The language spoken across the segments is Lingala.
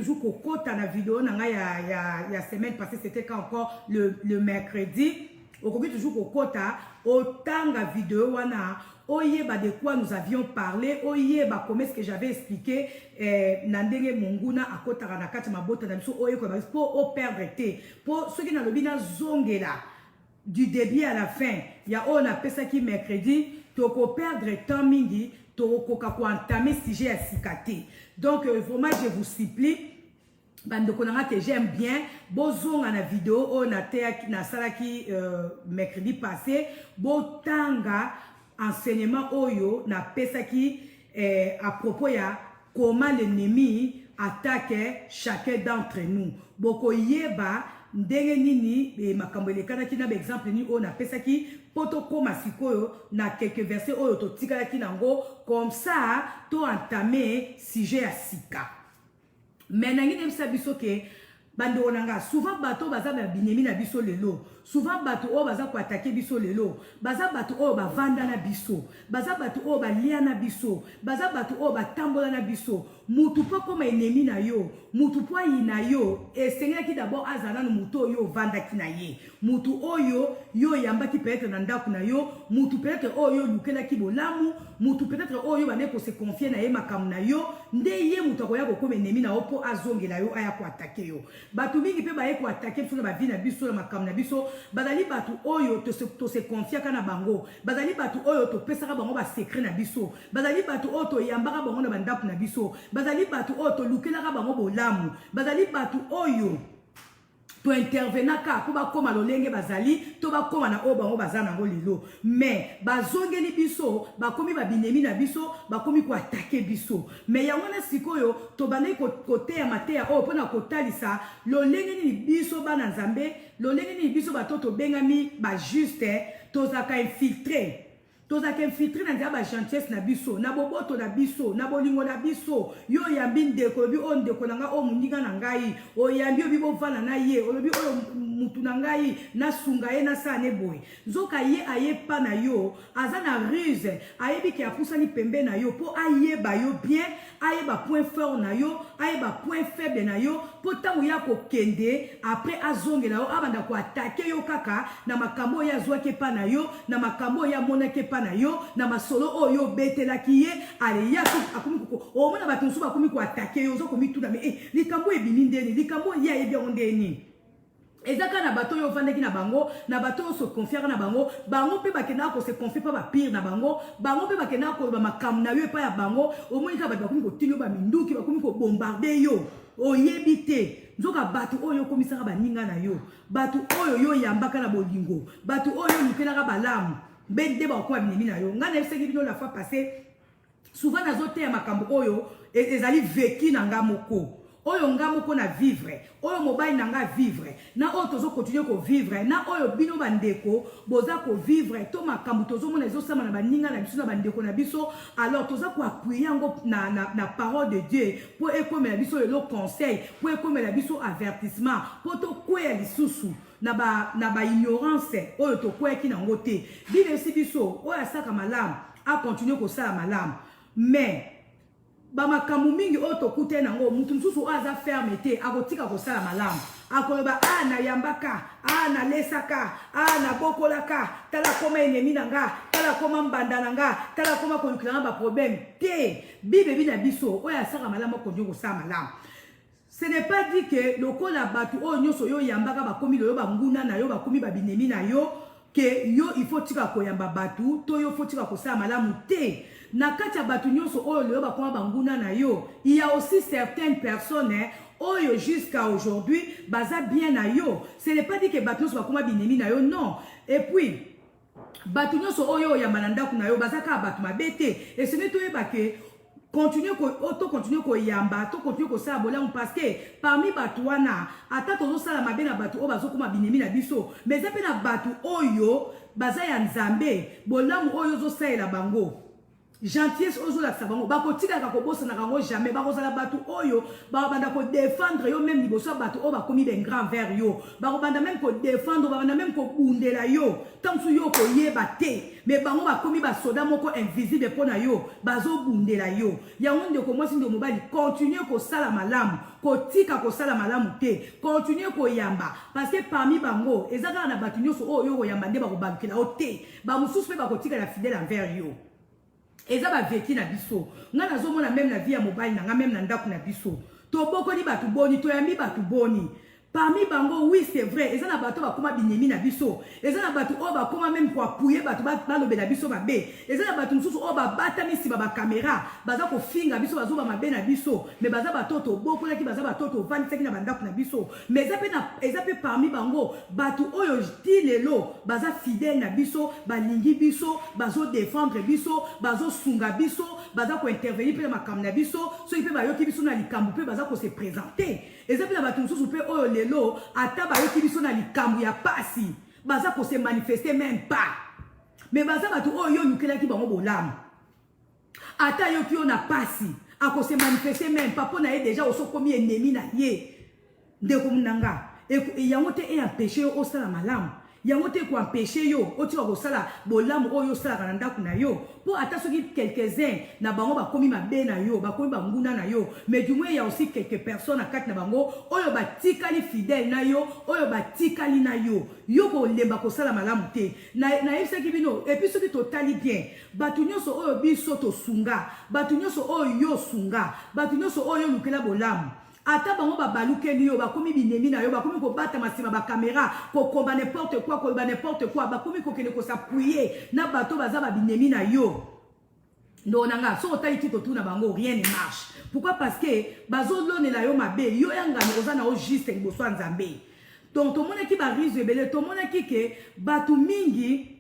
toujours kokota na vidéo nanga ya semaine passée, c'était quand encore le mercredi. Okoki toujours kokota otanga vidéo wana oyeba de quoi nous avions parlé, oyeba comment est-ce que j'avais expliqué nandenge monguna akotaka na kati mabota na biso oyeko ba pour perdre té pour ceux qui na lobina zongela du début à la fin. Ya on a pesa qui mercredi toko perdre temps mingi toko ka ko entamer sujet à sikate. Donc vraiment je vous supplie bande konanga que j'aime bien bozonga na vidéo on a té na salaki mercredi passé botanga enseignement oyo na pesa qui à propos ya comment l'ennemi attaque chacun d'entre nous. Boko yeba ndenge nini makambo elekana ki na exemple ni o na pesa ki poto koma sikoyo na quelques versets oyo to tikala ki nango comme ça to entamer sujet à sika. Mais nangi nemsa biso ke bando onanga souvent bato baza na binemi na biso lelo, souvent bato o baza ko attaquer biso lelo, baza bato o ba vanda na biso, baza bato o ba lia na biso, baza bato o ba tambola na biso. Mutu po comme ennemi na yo, mutu po ina yo, et seigneur qui d'abord azana no mutu yo vanda ki na ye. Mutu oyo yo yamba ki peut-être na ndaku na yo, mutu peut-être oyo lukela ki bolamu, mutu peut-être oyo bane ko se confier na ye makam na yo, nde ye mutu ko ya ko comme ennemi na opo azongela yo aya ko attaquer yo. Batu mingi pe ba ye ko attaquer biso na ba vie na biso na makam na biso, bazali batu oyo to se confier kana bango, bazali batu oyo to pesaka bango ba secret na biso, bazali batu oyo to yambaka bango na bandaku na biso, bazali batu oyo to lukelaka bango bolamu, bazali batu oyo to intervenaka pour bakoma lolenge bazali to bakoma na o bango bazana ngo lilo. Mais bazongeli biso bakomi babinemi na biso bakomi ko attaquer biso. Mais ya wana sikoyo to banai kote ya mateya o pona kotalisa lolenge ni biso bana nzambe, lolenge ni biso batoto bengami ba juste tozaka infiltrer. Tozaka infiltrer na ba gentillesse na biso, na boboto na biso, na bolingo na biso. Yo yambi ndeko bi on ndeko nanga o muninga na ngai, o yambi obi bo vana na ye, o lobi o mutu na ngai na sunga ye na sa ne boy. Nzoka ye aye pa na yo, azana ruse, ayebi ki apusani pembe na yo po ayeba yo bien, ayeba point fort na yo, ayeba point faible na yo, po tango ya ko kende après azongela yo abanda ko attaquer yo kaka na makambo ya zwa ke pa na yo, na makambo ya mona ke pa na yo, na masolo oyo betela ki ye ale ya akumi ko o mona bato nsuba akumi ko attaquer yo zo komi tuna me likambo ebimi ndeni likambo ya ebi ondeni. Ezaka na bato yo vandeki na bango, na bato yo se confier na bango, bango pe bakena ko se confier pa ba pire na bango, bango pe bakena ko ba makam na yo pa ya bango, o monika bato bakumi ko tino ba minduki bakumi ko bombarder yo. Oyebite nzoka batu oyo komisaka baninga na yo, batu oyo yo yambaka na bolingo, batu oyo lukelaka balamu bende ba kwa binemi na yo. Ngana efseki bino la fois passée souvent nazote ya makambo oyo ezali vécu na nga moko, oyo nga moko na vivre, oyo mobile na nga vivre, na oyo tozo continuer ko vivre, na oyo bino bandeko boza ko vivre, to makambo tozo mona ezosama na baninga na biso na bandeko na biso, alors toza ko appuyer yango na parole de Dieu pour ekomela biso le conseil, pour ekomela biso avertissement, pour to kwea lisusu na ba ignorance oyo to kwea ki nango te. Bile si biso oyo asaka malamu a continuer ko sala malamu, mais ba makambo mingi oto kute nango mutu mususu aza fermeté akotika ko sala malamu akoloba na yambaka na lesaka na bokolaka tala koma ennemi nanga, tala koma mbanda nanga, tala koma ko yukilanga ba problème te. Bible bina biso oya saka malamu ko ndio ko sala malamu. Ce n'est pas dit que lokola batu o nyoso yo yambaka bakomi lo ba nguna na yo bakomi babinemi na yo que yo il faut tika ko yamba batu to yo faut tika ko sala malamu te. Na kati ya batu nyonso oyo leo bakoma banguna na yo, il y a aussi certaines personnes oyo jusqu'à aujourd'hui baza bien na yo. Ce n'est pas dit que batu nyonso bakoma binemi na yo, non. Et puis batu nyonso oyo ya mananda kuna yo baza ka batu mabete. Et ce n'est pas que continuer ko yamba, to continuer ko sala bolamu parce que parmi batu wana ata tozo sala mabe na batu o bazo koma binemi na biso, mais zape na batu oyo baza ya nzambe bolamu oyo zo sala bango. gentillesse ozolakisa bango bakotikaka kobosana kango jamais bakozala bato oyo bakobanda kodefendre yo même liboso ya bato oyo bakomi bengrand vers yo bakobanda même kodefendre bakobanda même kobundela yo ntango mosusu yo koyeba te me bango bakomi basoda moko invisible mpo na yo bazobundela yo yango ndeko mwasi ndeko mobali continue kosala malamu kotika kosala malamu te continue koyamba parce que parmi bango eza kaka na bato nyonso oyo yo koyamba nde bakobalukela yo te bamosusu mpe bakotikala fidèle envers yo eza baveki na biso nga nazomona même na vie ya mobali na nga même na ndako na biso tobokoli bato boni toyambi bato boni parmi bango oui c'est vrai eza na bato bakoma binyemi na biso eza na bato oyo bakoma même koapuye bato balobela biso mabe eza na bato mosusu oyo babatami nsima bakamera baza kofinga biso bazoba mabe na biso me baza bato tobokolaki baza bato tovandisaki na bandako na biso me eza mpe parmi bango bato oyo ti lelo baza fidèle na biso balingi biso bazodefendre biso bazosunga biso baza kointervenir mpe na makambo na biso soki mpe bayoki biso na likambo mpe baza kose présente eza mpe na bato mosusu mpe oyo lelo ata bayoki biso na likambo ya pasi baza kose manifeste même pas me baza bato oyo yo lukelaki bango bolamu ata yoki yo na pasi akose manifeste même pas mpo na ye deja osokomi ennemi na ye ndeko munanga yango te eempêche yo osala malamu yango te koempêche yo otika kosala bolamu oyo osalaka na ndako na yo mpo ata soki quelques-uns na bango bakomi mabe na yo bakomi banguna na yo mais du moins ya aussi quelques personnes na kati na bango oyo batikali fidèle na yo oyo batikali na yo yo kolemba kosala malamu te nayebisaki bino epuis soki totali bien bato nyonso oyo biso tosunga bato nyonso oyo yo sunga bato nyonso oyo lukela bolamu ata bango babalukeli yo bakomi binemi na yo bakomi kobatama nsima bakamera kokomba n'importe quoi koloba n'importe quoi bakomi kokende kosapuye na bato baza babinemi na yo ndo nanga so otali ti totuna bango rien ne marche pourquoi parce que bazolonela yo mabe yo yangani oza na yo juste liboso ya nzambe donc tomonaki barise ebele tomonaki ke bato mingi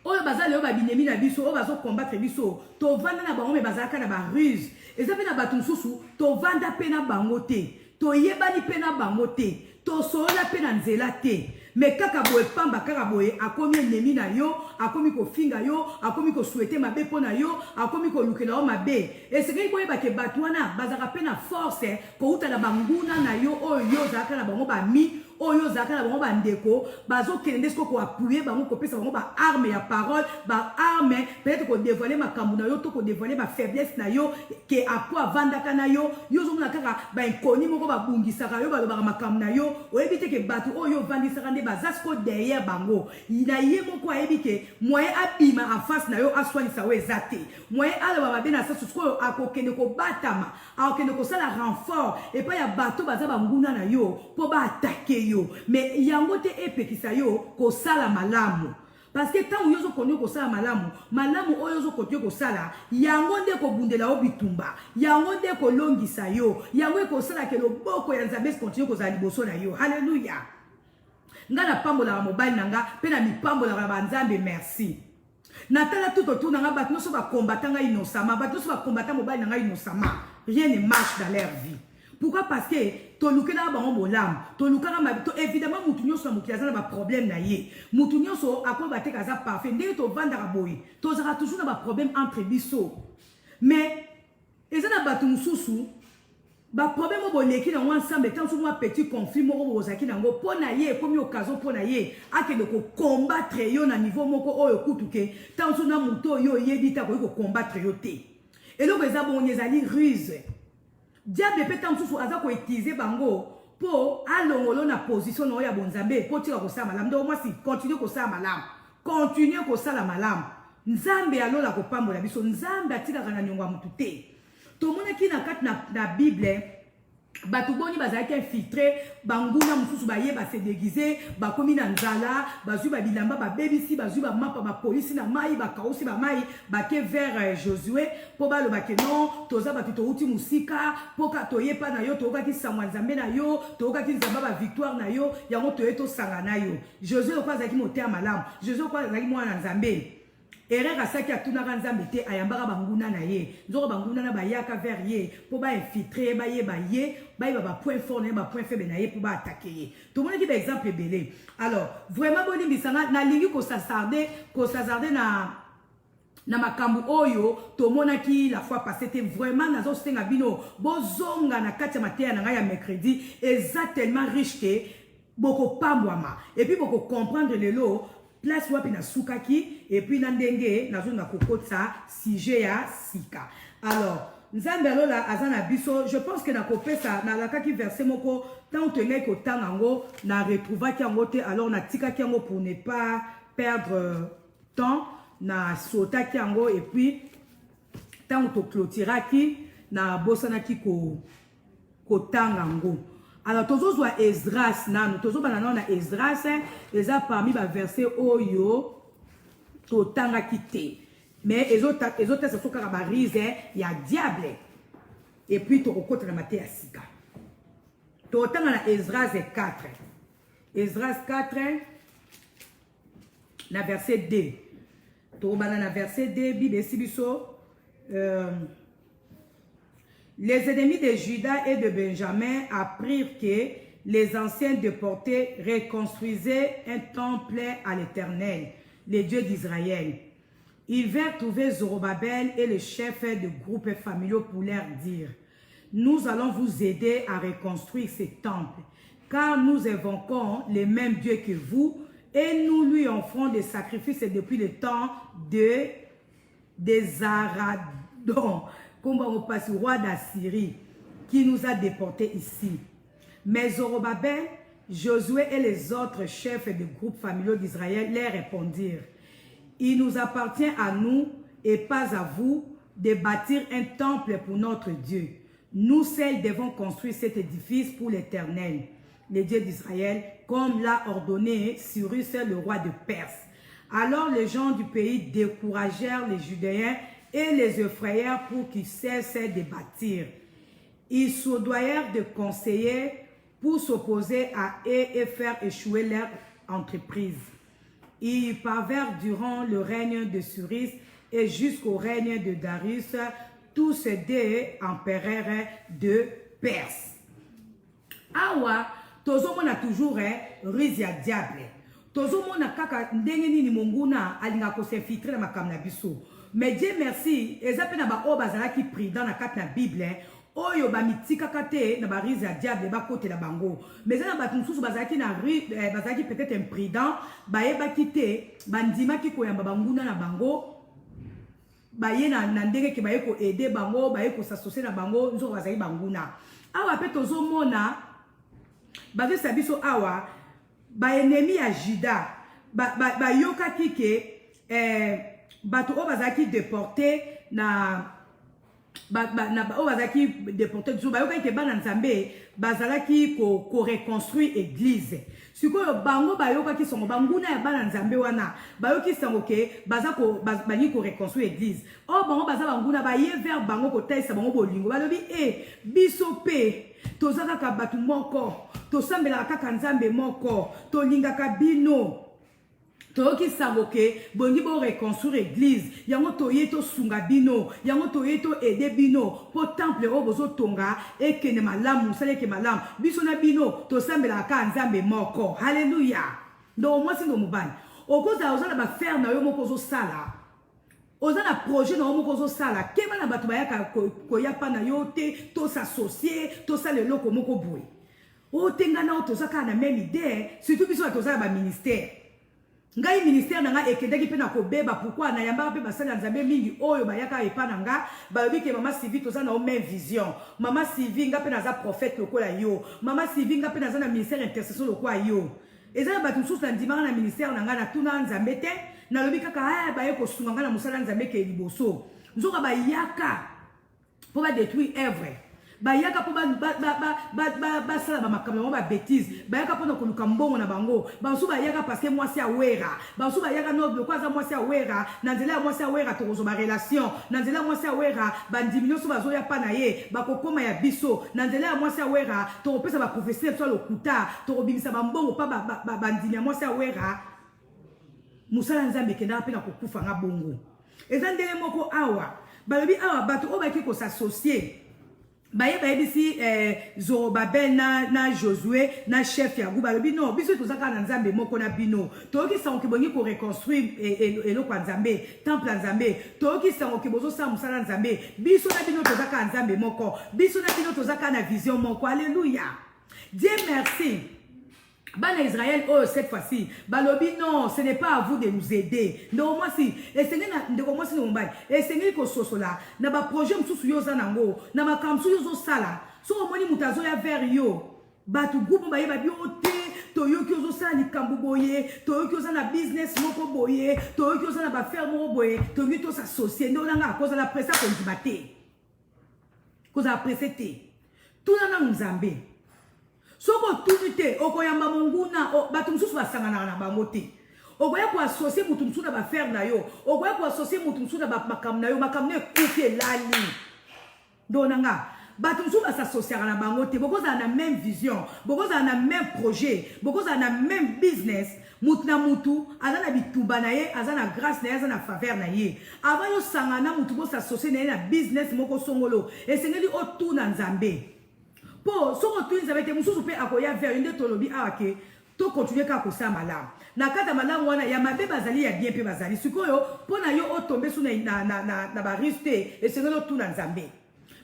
oyo baza leo babinemi na biso oyo bazokombattre biso tovanda na bango me bazalaka na baruse eza mpe na bato mosusu tovanda mpe na bango te toyebani mpe na bango te tosolola mpe na nzela te me kaka boye pamba kaka boye akomi ennemi na yo akomi kofinga yo akomi kosuete mabe mpo na yo akomi kolukela yo mabe esengeli boyeba ke bato wana bazalaka mpe na force kouta na banguna na yo oyo yo ozalaka na bango bami oyo ozalaka na bango bandeko bazokende nde siko koapuye bango kopesa bango baarme ya parole baarme peut-être kodevoile makambo na yo to kodevoile bafaiblesse na yo ke apo avandaka na yo yo ozomona kaka bainkoni moko babungisaka yo balobaka makambo na yo oyebi te ke bato oyo ovandisaka nde baza siko derrière bango na ye moko ayebi ke moyen abima en face na yo aswanisa yo eza te moyen aloba mabe na sasu sikoyo akokende kobatama akokende kosala renfort epai ya bato baza banguna na yo mpo baatake yo mais yango te epekisa yo kosala malamu parce que tant yo ozokontinue kosala malamu oyo ozokontinue kosala yango nde kobundela yo bitumba yango nde kolongisa yo yango ekosala ke loboko ya nzambe ekontinue kozala liboso na yo halleluya nga napambolaka mobali na nga mpe na mipambolaka na banzambe merci natala tout autour na nga bato nyonso bakombata nga innocemment bato nyonso bakombata mobali na nga innocemment rien ne marche dans leur vie pourquoi parce que tolukela bango bolamu tolukaka mabe évidemment mutu nyonso na mokili aza na baproblème na ye mutu nyonso akoyi bateka aza parfait ndenge tovandaka boye tozalaka toujours na baproblème entre biso mais eza na bato mosusu baproblème oyo boleki nango ensemble tant soki mwa petit conflit moko bozalaki nango mpo na ye ekomi occasion mpo na ye akende kokombattre yo na niveau moko oyo kutu ke tant soki na motu oyo oyebi te akoki kokombattre yo te eloko eza bongo ezali ruse diable mpe ntango mosusu aza koutilize bango mpo alongolo na position na oyo ya bonzambe mpo tika kosala malamu ndeko mwasi continue kosala malamu continue kosala malamu nzambe alola kopambola biso nzambe atikaka na nyongo ya motu te tomonaki na kati na bible bato boni bazalaki infiltré banguna mosusu bayeba se déguisé bakomi na nzala bazwi babilamba babebisi bazwi bamapa bapolisi na mai bakausi bamai bake vers Josué mpo balobake non toza bato touti mosika mpo toyepa na yo toyokaki sangwa nzambe na yo toyokaki nzambe bavictoire na yo yango toye tosanga na yo Josué lokwa azalaki moteya malamu Josué lokwa azalaki mwana nzambe erreur asaki atunaka nzambe te ayambaka banguna na ye nzoko banguna na bayaka vers ye mpo bainfiltre bayeba ye bayeba bapoint fort na ye bapoint faible na ye mpo baatake ye tomonaki baexemple ebele alors vraiment bolimbisanga nalingi kosazarde na makambu oyo tomonaki la fois passée te vraiment nazo senga bino bozonga na kati ya mateya na ngai ya mercredi eza tellement riche que boko pambwama et puis boko comprendre lelo place wapi na sukaki et puis na ndenge nazo na kokotsa sujet ya sika. Alors nzambe alola azana biso je pense que na kopesa na lakaki verset moko tant tenait ko tangango na retrouvaki yango te alors na tikaki yango pour ne pas perdre temps na sotaki yango et puis tant to clôturaki na bosanaki ko tangango. Alors tozozwa Esdras nanu tozobana na Esdras eza parmi ba verset oyo to tangaki te mais ezota ça soka ba rise ya diable et puis to kokota na mate ya sika to tanga na Esdras 4 Esdras 4 na verset 2 to bana na verset 2 Bible sibiso les ennemis de Juda et de Benjamin apprirent que les anciens déportés reconstruisaient un temple à l'Éternel, le Dieu d'Israël. Ils vinrent trouver Zorobabel et le chef de groupes familiaux pour leur dire: nous allons vous aider à reconstruire ce temple, car nous invoquons le même Dieu que vous et nous lui offrons des sacrifices depuis le temps des Aradons, comme on passe au roi d'Assyrie, qui nous a déportés ici. Mais Zorobabel, Josué et les autres chefs de groupes familiaux d'Israël leur répondirent: il nous appartient à nous et pas à vous de bâtir un temple pour notre Dieu. Nous seuls devons construire cet édifice pour l'Éternel, le Dieu d'Israël, comme l'a ordonné Cyrus, le roi de Perse. Alors les gens du pays découragèrent les Judéens et les effrayèrent pour qu'ils cessent de bâtir. Ils soudoyèrent de conseillers pour s'opposer à eux et faire échouer leur entreprise. Ils parvinrent durant le règne de Cyrus et jusqu'au règne de Darius, tous ces deux empereurs de Perse. Awa, tozomona toujours rise ya diable. Tozomona kaka ndenge nini monguna alinga ko s'infiltrer na makambo na biso. Mais Dieu merci, ezape na ba o bazalaki prudent na kati na Bible, oyo ba mitika kate na ba rise ya diable ba kote la bango. Mais na ba tunsusu bazalaki na bazalaki peut-être imprudent, ba yeba kite, bandima ki koyamba banguna na bango. Ba ye na ndenge ke ba ye ko aider bango, ba ye ko s'associer na bango, nzo bazali banguna. Awa pe tozomona ba visa biso awa ba ennemi ya Juda, ba yoka kike bato o bazaki déporté na o bazaki déporté ba yoka ke bana nzambe bazalaki ko reconstruire église. Sikoyo bango ba yoka ki songo banguna ya bana nzambe wana ba yoki songo ke bazako bani ko reconstruire église. O bango bazaba banguna ba ye vers bango ko taisa bango bolingo ba lobi biso pe tozaka ka batu moko tosambela kaka nzambe moko tolingaka bino toyoki sango ke bongi bo reconstruire église yango toye to sunga bino yango toye to aider bino po temple o bozo tonga ekene malamu musaleke malamu biso na bino tosambela ka nzambe moko. Haleluya. ndo mwasi ndo mobali okoza ozana ba faire na yo moko zo sala ozana projet na yo moko zo sala keba na bato bayaka koyapa na yo te to s'associer to sala eloko moko boye o tenga na otozaka na même idée surtout biso atozala ba ministère. Ngai ministère na nga ekendaki pe na kobeba pourquoi na yamba pe basala nzambe mingi oyo bayaka epa na nga balobi ke mama Sylvie toza na o même vision. Mama Sylvie nga pe naza prophète lokola yo. Mama Sylvie nga pe naza na ministère intercession lokola yo. Ezala batu mosusu na ndimaka na ministère na nga na tuna nzambe te na lobi kaka baye kosunga nga na mosala nzambe ke liboso. Nzoka bayaka po ba détruire œuvre. Bayaka po ba sala ba makambo ba bêtise bayaka po na koluka mbongo na bango bansu bayaka parce que moi c'est awera bansu bayaka noble kwa za moi c'est awera na nzela moi c'est awera to kozo ba relation na nzela moi c'est awera bandimino so bazo ya pa na ye bakokoma ya biso na nzela moi c'est awera to pesa ba professeur so lokuta to kobimisa ba mbongo pa bandimia moi c'est awera musala nzambe kenda pe na kokufa nga bongo ezandele moko awa balobi awa bato o baki ko s'associer baye bayebisi Zorobabel na Josué na chef ya groupe balobi non biso tozaka na nzambe moko na bino toyoki sango ke bongi ko reconstruire eloko ya nzambe temple ya nzambe toyoki sango ke bozo sa musala nzambe biso na bino tozaka nzambe moko biso na bino tozaka na vision moko. Alléluia. Dieu merci. Bana Israël, oh, cette fois-ci, balobi non, ce n'est pas à vous de nous aider. Non, moi si, et c'est moi si nous m'baille, et c'est nous qui là, na ba projet m'sous yo zanango, na ba kamsou yo zo sala, so au moni mutazo ya vers yo, ba tu groupe m'baille ba biote, to yo ki yo zo sala ni kambu boye, to yo ki yo za na business moko boye, to yo ki yo za na ba faire moko boye, to yo to s'associer, non nga cause la presse ko ndibate, cause la presse te, tout na nzambe. Soko tunite okoyamba monguna batu mususu basangana na bango te okoya ko associer mutu mususu na ba faire na yo okoya ko associer mutu mususu na ba makam na yo ekufi elali donanga batu mususu basasocier na bango te bokoza na même vision bokoza na même projet bokoza na même business mutu na mutu aza na bituba na ye aza na grâce na ye aza na faveur na ye avant yo sangana mutu bo s'associer na ye na business moko songolo esengeli otuna nzambe. Po soko tu nzambe te mususu pe akoya vers une tolobi awake to continuer ka kosa malamu na kata malamu wana ya mabe bazali ya bien pe bazali sikoyo pona yo otombe su na ba risque et sengelo tu na nzambe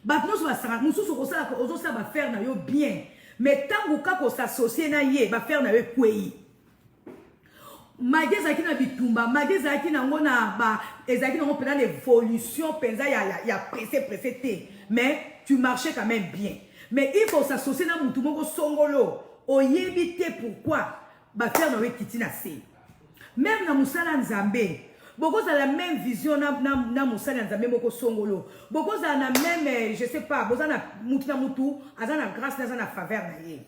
bat no so basanga mususu kosala ko ozosa ba faire na yo bien mais tangu ka ko s'associer na ye ba faire na yo kwei mageza ki na bitumba mageza ki na ngona ba ezaki na ngona l'évolution penza ya pressé te mais tu marchais quand même bien. Mais il faut s'associer na mutu moko songolo oyebi te pourquoi ba faire na we kitina se même na musala nzambe boko za la même vision na musala nzambe moko songolo boko za na même je sais pas boza na mutu azana grâce na faveur na ye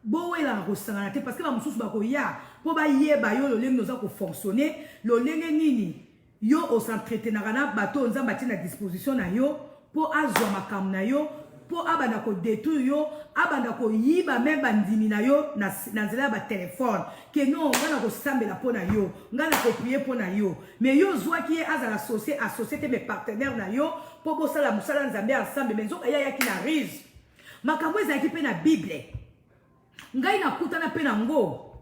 bo wela kosangana te parce que ba mususu bakoya po ba yeba yo lo lengi noza ko fonctionner lo lenge nini yo o s'entretenaka na bato nzamba tina disposition na yo po azwa makam na yo po abanda ko détruire yo abanda ko yiba même bandimi na yo na nzela ba téléphone ke non ngana ko sambela po na yo ngana ko prier po na yo mais yo zwa ki azala associé mes partenaires na yo po bo sala musala nzambe ensemble mais nzoka ya ki na rise makambo ezaki pe na bible ngai nakutana pe nango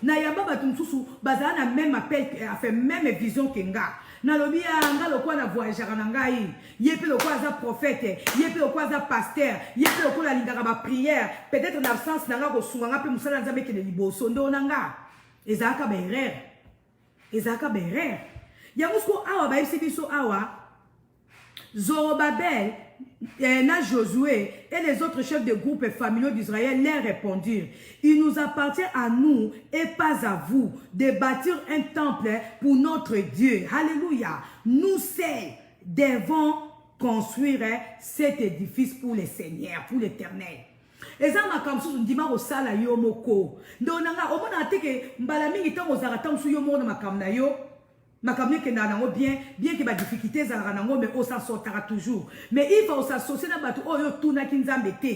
na yamba batu mususu bazala na même appel fait même vision ke nga na lobi nga lokwa na voyager na ngai yepe lokwa za prophète yepe lokwa za pasteur yepe lokwa la lingaka ba prière peut-être en absence na nga ko sunga nga pe musala nzambe ke liboso ndo na nga ezaka ba erreur ya musko awa ba yebisi biso awa Zorobabel na Josué et les autres chefs de groupes familiaux d'Israël leur répondirent: il nous appartient à nous et pas à vous de bâtir un temple pour notre Dieu. Alléluia. Nous seuls devons construire cet édifice pour le Seigneur, pour l'Éternel. Ezama kamsu ndima ko sala yo moko. Ndonanga omona ateke mbala mingi tango zaka tamsu yo mona makamna yo. Makamne ke nanango bien que ba difficulté za nanango mais on s'en sortira toujours. Mais il faut s'associer na batu oyo tuna kinzambe te.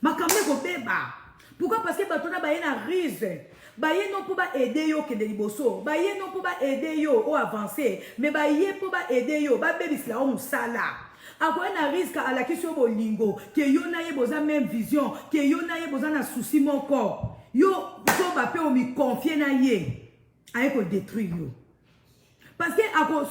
Makamne ko beba. Pourquoi? Parce que batu na ba na rise. Ba ye non pour ba aider yo ke de liboso. Ba ye non pour ba aider yo au avancer, mais ba ye pour ba aider yo ba bebis la on sala. Akoye na risque à la question bolingo que yo na ye boza même vision, que yo na ye boza na souci mon corps. Yo so ba pe o mi confier na ye. Aye ko détruire yo. Parce que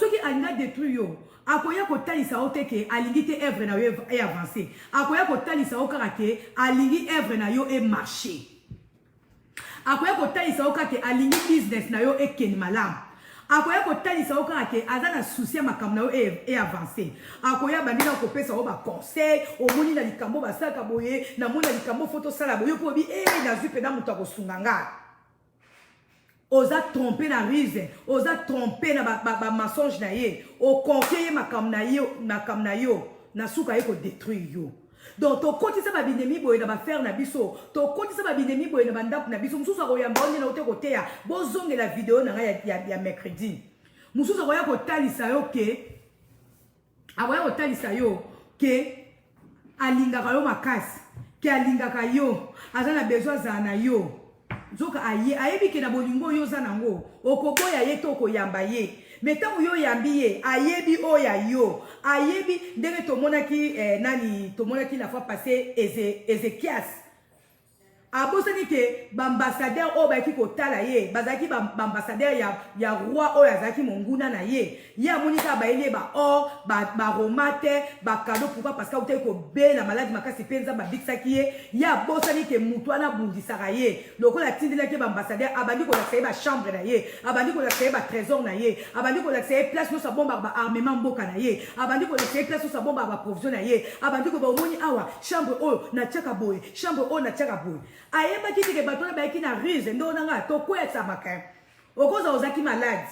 ceux qui ont détruit yo, akoya ko talisa oteke alingi te œuvre na yo et avancer. Akoya ko talisa okake alingi œuvre na yo et marcher. Akoya ko talisa okake alingi business na yo et ken malam. Akoya ko talisa okake azana souci makam na yo et avancer. Akoya bandina ko pesa o ba conseil, o moni na likambo ba saka boye, na moni na likambo photo sala boye ko bi na zupe na mutu akosunganga. Osa tromper na rise, osa tromper na ba mensonge na ye, o confier makam na yo, na suka ye ko détruire yo. Donc to koti sa ba binemi boye na ba faire na biso, to koti sa ba binemi boye na bandap na biso, mususu akoyamba onye na ote koteya, bozonge la vidéo na ya mercredi. Mususu akoya ko talisa yo ke akoya ko talisa yo ke alingaka yo makasi, ke alingaka yo, azana besoin za na yo. Zoka ayebi ke na bolingo yo za nango okoboya ye to koyamba ye mais tant yo yambi ye ayebi oya yo ayebi ndenge tomonaki nani tomonaki la fois passée Ézéchias abosani ke bambassadeur oyo bayaki kotala ye bazalaki bambassadeur ya roi oyo azalaki monguna na ye ye amoni kaka bayeli ye baor baroma te bakado pourquoi parce que autaki kobela maladi makasi mpe nzambe abikisaki ye ye abosani ke motu wana abundisaka ye lokola atindelaki bambassadeur abandi kolakisa ye bachambre na ye abandi kolakisa ye batrésor na ye abandi kolakisa ye place nyonso abombaka baarmement mboka na ye abandi kolakisa ye place nyonso abombaka baprovision na ye abandi koba omoni awa chambre oyo natiaka boye chambre oyo natiaka boye ayebaki teke bato na bayaki na ruse ndo nanga tokwetsamaka okoza ozaki malade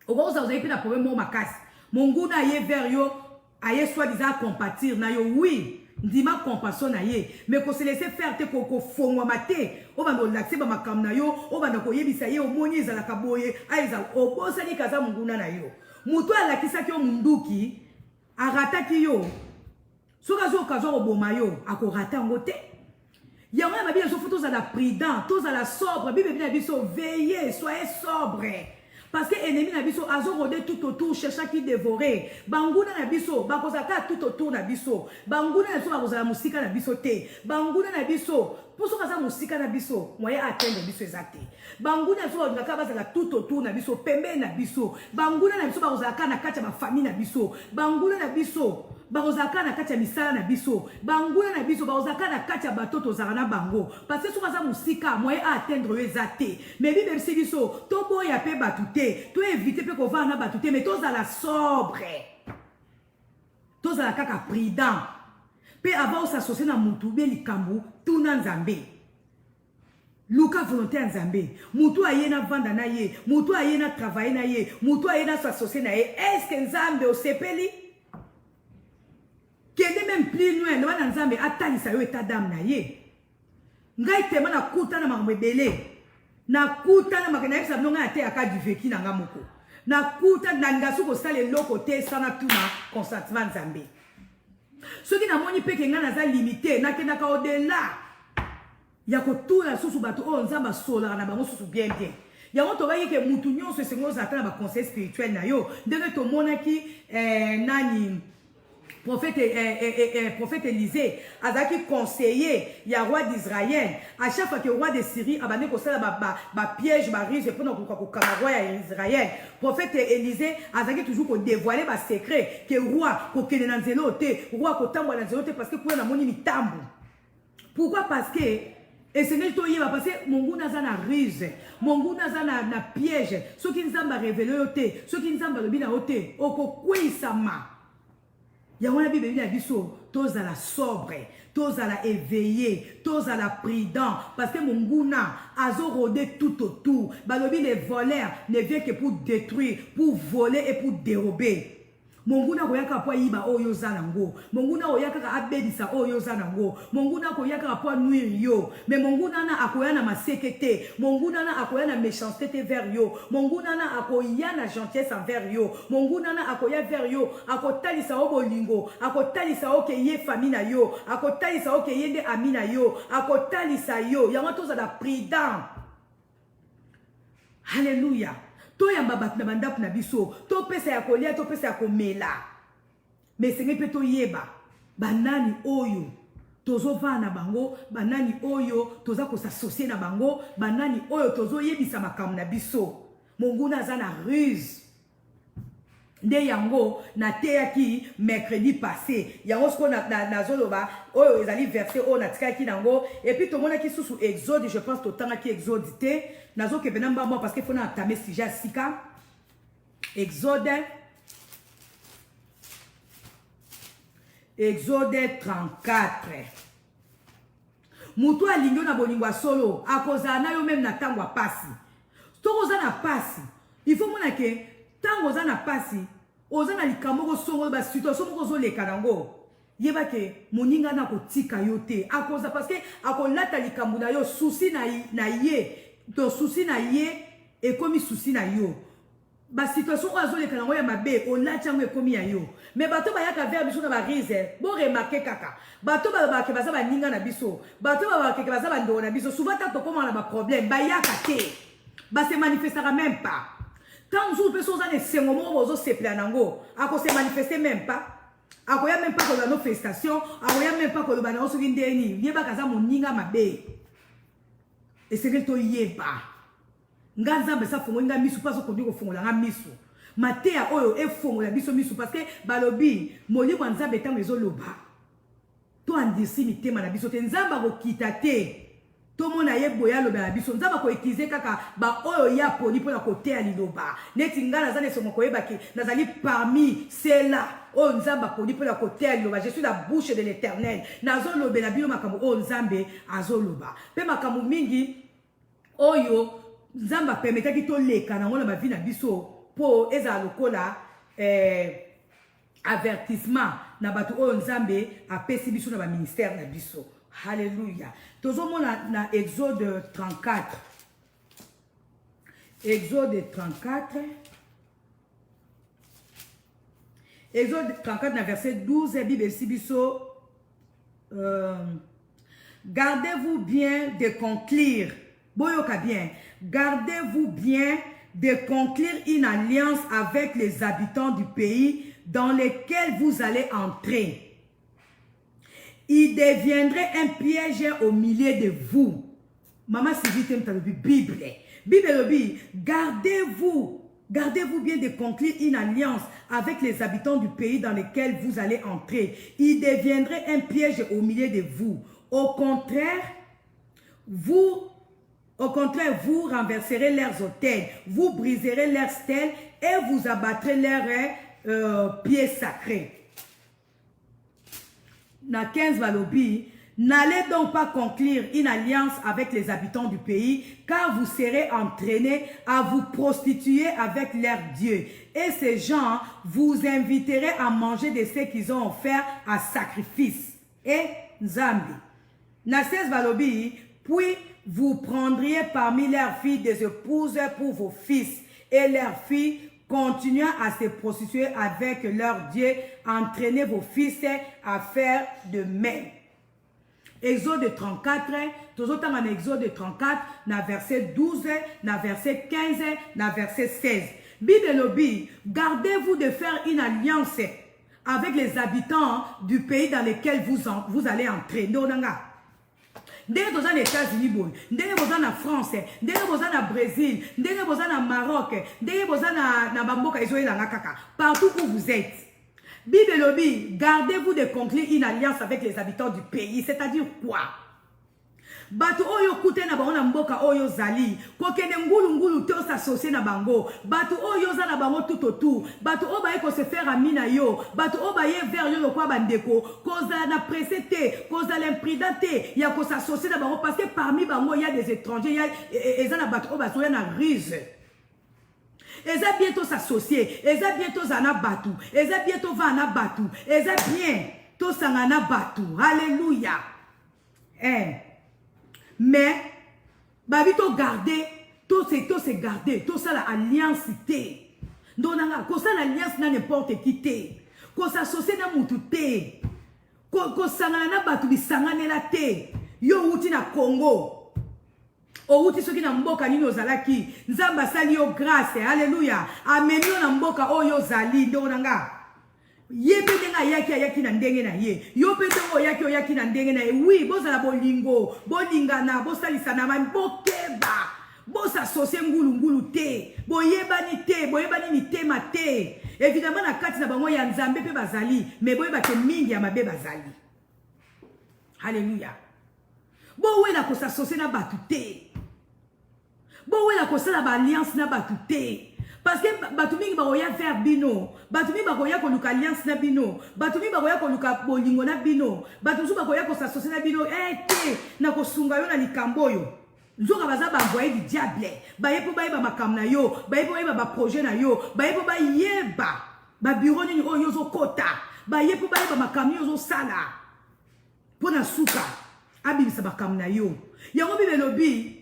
okoza ozaki mpe na problème moko makasi monguna aye vers yo aye soi-disant compatir na yo oui ndima compassion na ye mais ko se laisser faire te kofongwama te obanda olakise bamakambo na yo obanda koyebisa ye omoni ezalaka boye aeza obosani kaza monguna na yo moto alakisaki yo munduki arataki yo soki azokazwa koboma yo akorata yango te yango ya babila sofu tozala prudent tozala sobre bible na biso veillez soyez sobre parce que ennemi na biso azorode tout autour cherchaki dévorer banguna na biso bakozaka tout autour na biso banguna na biso bakozala musika na biso te banguna na biso poso kaza musika na biso moyen atteindre biso ezate banguna na biso bazaka bazala tout autour na biso pembe na biso banguna na biso bakozalaka na kati ya bafamille na biso banguna na biso bakozalaka na kati ya misala na biso banguna na biso bakozalaka na kati ya bato tozala na bango parce que soki aza mosika moyen atteindre oyo eza te mais bible ebisi biso toboya mpe bato te toevite mpe kovanda na bato te mais tozala sobre tozala kaka prudent mpe avant osasocie na motu bie likambo tuna nzambe luka volonté ya nzambe mutu aye na vanda na ye mutu aye na travailler na ye mutu aye na s'associer na ye est-ce que nzambe osepeli kende même plus loin no bana nzambe atalisa yo état d'âme na ye ngai tema na kuta na makambo ebele na kuta na makambo na yebisa bino ngai ate aka du vécu na nga moko na kuta na ngasu kosala eloko te sana tuna consentement nzambe soki namoni mpe ke ngai naza limité nakendaka au-delà ya kotuna susu bato oyo nzambe asolaka na bango susu bien bien yango tobaki ke mutu nyonso esengo ozala na baconseil spirituel na yo ndenge tomonaki nani prophète Élisée azaki conseiller ya roi d'Israël à chaque fois que roi de Syrie abandé ko sala ba piège ba ruse pour na ko roi ya Israël prophète Élisée azaki toujours ko dévoiler ba secret que roi ko kende na nzelo te roi ko tambola na nzelo te parce que pour na moni mitambo pourquoi parce que et c'est que toi parce que monguna za na ruse monguna za na piège ceux qui nzamba révéler yote ceux qui nzamba lobina yote okokwisama yango na bible na biso tozala sobre tozala éveillé tozala prudent parce que monguna azorode tout autour balobi les voleurs ne viennent que pour détruire pour voler et pour dérober monguna koyaka po yiba oyo zanango monguna oyaka abedisa oyo zanango monguna koyaka po nuire yo mais monguna na akoya na masekete monguna na akoya na méchanceté vers yo monguna na akoya na gentillesse envers yo monguna na akoya vers yo akotalisa o bolingo akotalisa o ke ye famille na yo akotalisa o ke ye nde ami na yo akotalisa yo yango tozala prudent alléluia toyamba bato na bandako na biso topesa ya kolia topesa ya komela mais senge mpe toyeba banani oyo tozovana na bango banani oyo toza kosassocie na bango banani oyo tozoyebisa makambo na biso monguna aza na ruse nde yango nateyaki mercredi passé yango siko nazoloba oyo ezali verset oyo natikaki nango et puis tomonaki susu exode je pense totangaki exode te nazokebe na mbamwa parce que fona atame sujet sika exode 34 mutu alingi na bolingo ya solo akozala na yo meme na ntango ya pasi tokoza na pasi il faut mona ke tango oza na pasi oza na likambo kosongo basituation moko ozoleka nango yeba ke moninga na kotika yo te akoza parce que akolata likambo na yo susi na ye to susi na ye ekomi susi na yo basituation oyo azoleka nango ya mabe olati yango ekomi ya yo mais bato bayaka vers biso na barise bo remarke kaka bato balobaka baza baninga na biso bato balobaka baza bandeko na biso souvent ta tokóma na baproblème bayaka te base manifestaka même pas Tant que vous avez des moments où vous se planango, à cause se manifester même pas. À quoi même pas que dans nos manifestations, à quoi même pas que le banon se vinde ni. N'y a pas qu'à ça mon ninga ma bé. Et c'est que to yeba. Ngaza besa fongo nga misu pas au conduire au fongo la misu. Matea oyo e fongo la biso misu parce que balobi moli wanza beta mezo loba. To andisi mitema na biso te nzamba ko kitate. Tout le monde a boya loba la biso nzamba ko ekize kaka ba oyo ya poni pona kote ya liloba neti ngala zane somo ko yebaki nazali parmi ceux-là o nzamba poni pona kote ya liloba je suis la bouche de l'Éternel nazo lobe na bilo makambo o nzambe azo loba pe makambo mingi oyo nzamba permetaki to leka na ngona ba vi na biso po eza lokola avertissement na batu oyo nzambe apesi biso na ba ministère na biso. Alléluia. Tout le monde dans Exode 34. Exode 34. Exode 34, dans verset 12, la Bible dit gardez-vous bien de conclure. Boyoka bien. Gardez-vous bien de conclure une alliance avec les habitants du pays dans lequel vous allez entrer. Il deviendrait un piège au milieu de vous. Maman, si vous avez la Bible. Bible dit, gardez-vous bien de conclure une alliance avec les habitants du pays dans lequel vous allez entrer. Il deviendrait un piège au milieu de vous. Au contraire, vous renverserez leurs autels, vous briserez leurs stèles et vous abattrez leurs pieds sacrés. Na 15 Balobi, n'allez donc pas conclure une alliance avec les habitants du pays, car vous serez entraînés à vous prostituer avec leurs dieux. Et ces gens vous inviteront à manger de ce qu'ils ont offert à sacrifice. Et Nzambi. Na 16 Balobi, puis vous prendriez parmi leurs filles des épouses pour vos fils, et leurs filles continuant à se prostituer avec leurs dieux, entraînez vos fils à faire de même. Exode 34, tout autant en Exode 34, dans verset 12, dans verset 15, dans verset 16. Bible lobi, gardez-vous de faire une alliance avec les habitants du pays dans lequel vous allez entrer. Ndenge boza na États-Unis boy, ndenge boza na France, ndenge boza na Brésil, ndenge boza na Maroc, ndenge boza na bamboka ezoyelanga kaka, partout où vous êtes. Bible lobi, gardez-vous de conclure une alliance avec les habitants du pays, c'est-à-dire quoi? Batu oyo kute na bango na mboka oyo zali, kokene ngulu te s'associer na bango, batu oyo za na bango tout autour, batu oyo baye ko se faire ami na yo, batu oyo baye vers yo lokwa bandeko, koza na pressé te, koza l'imprudent te, ya ko s'associer na bango parce que parmi bango il y a des étrangers, il y a eza na batu oyo basoya na ruse. Eza bientôt s'associer, eza bientôt zana batu, eza bientôt va na batu, eza bien to sangana batu. Alléluia. Mais, babi to garder, to se garder, to ça la alliance té. Donc, ko ça l'alliance na n'importe qui té. Ko s'associer na mutu té. Ko sangana na batu bi sangane la té. Yo uti na Congo. O uti soki na mboka nini ozalaki. Nzamba sali yo grâce. Alléluia. Ameni yo na mboka oyo zali. Donc, ye pe ndenga yaki na ndenge na ye yo pe ndengo yaki na ndenge na ye oui bozala bolingo bolingana bosalisana bokeba bosasosie ngulu te boyebani mitema te évidemment na kati na bango ya nzambe pe bazali mais boyeba ke mingi ya mabe bazali. Alléluia. Bowela kosasosie na batu te, bowela kosala ba alliance na batu te. Parce que Batumi bakoya vers bino, Batumi bakoya koluka alliance na bino, Batumi bakoya koluka bolingo na bino, Batumi bakoya ko s'associer na bino, te na kosunga yo na likambo yo. Nzoka baza ba envoyer du diable, ba yepo ba yeba makam na yo, ba yepo ba yeba ba projet na yo, ba yepo ba yeba ba bureau ni oyo zo kota, ba yepo ba yeba makam yo zo sala. Pona suka, abimisa makam na yo. Yango Bible lobi,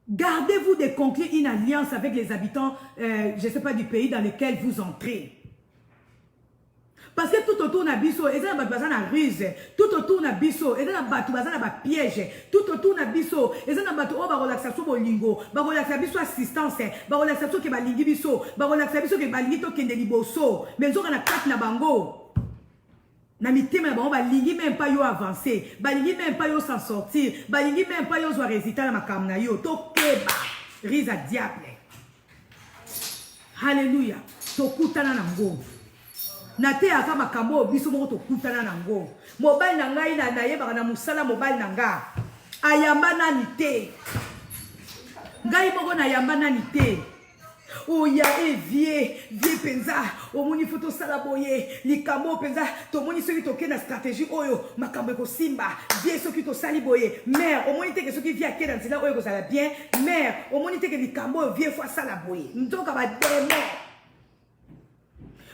gardez-vous de conclure une alliance avec les habitants, je ne sais pas, du pays dans lequel vous entrez. Parce que tout autour na biso, et ça na baza na ruse, tout autour na biso, et ça na batu baza na ba piège, tout autour na biso, et ça na batu o ba relaxation bolingo, ba relaxation biso assistance, ba relaxation ke ba lingi biso, ba relaxation biso ke ba lingi to kende liboso, mais nzoka na kati na bango. Na mitema na bango ba lingi même pas yo avancer, ba lingi même pas yo s'en sortir, ba lingi même pas yo zo résultat na makam na yo, to keba, rise à diable. Alléluia, to kutana na ngo. Nate aka makambo biso moko to kutana nango. Mobile na ngai na yeba na musala mobile na nga. Ayamba nani te. Ngai moko na yamba nani te. Oya vie penza. Omoni foto sala boye. Likambo penza. To moni soki to ke na stratégie oyo. Makambo ko simba. Vie soki to sali boye. Mère, omoni te ke soki vie ake na nzela oyo ko sala bien. Mère, omoni te ke likambo vie fois sala boye. Ntoka ba démon.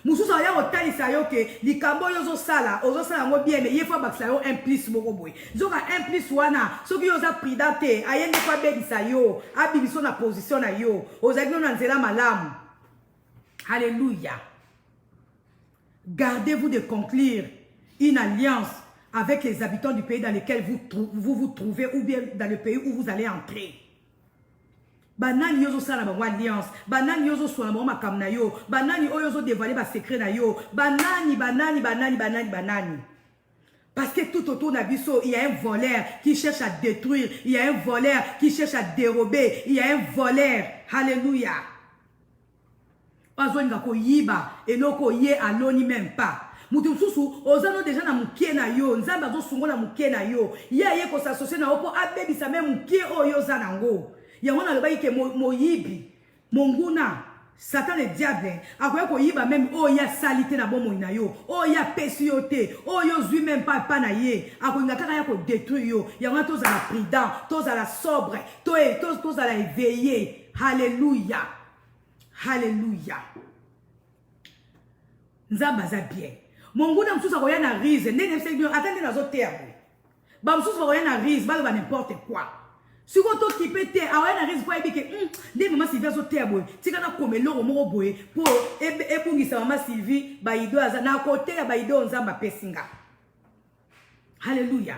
Mususu aya otalisa yo ke likambo yo zo sala ngo bien mais yefa bakisa yo implice moko boy zoka implice wana soki yo za prudente ayende kwa begisa yo abibiso na position na yo ozaki na nzela malamu. Alléluia. Gardez-vous de conclure une alliance avec les habitants du pays dans lequel vous vous trouvez ou bien dans le pays où vous allez entrer. Banani yozo sala ba alliance, banani yozo sona ba makam na yo, banani oyozo dévoiler ba secret na yo, banani. Parce que tout autour na biso, il y a un voleur qui cherche à détruire, il y a un voleur qui cherche à dérober, il y a un voleur. Alléluia. Ozo nga ko yiba, eloko ye aloni même pas. Mutu susu ozano déjà na mukie na yo, nzamba zo sungola mukie na yo. Ye ko s'associer na opo abebisa même mukie oyo zanango. Yango na loba ke moyibi monguna Satan le diable akoya ko yiba même oya salité na bomo na yo oya pesioté oyo zui même pas na ye akoinga kaka ya ko détruire yo yango to za la prudent to za la sobre to za la éveillé. Alléluia. Alléluia. Nzamba za bien monguna msusa koya na rise ndenge msekio atende na zo terre ba msusa koya na rise ba n'importe quoi. Si vous avez qui pété, à un risque pour éviter que des mamans Sylvie sont terres, si vous avez comme l'eau au boy pour ébouiller sa maman Sylvie, baïdo na côté ya baïdo on zamba pesinga. Alléluia.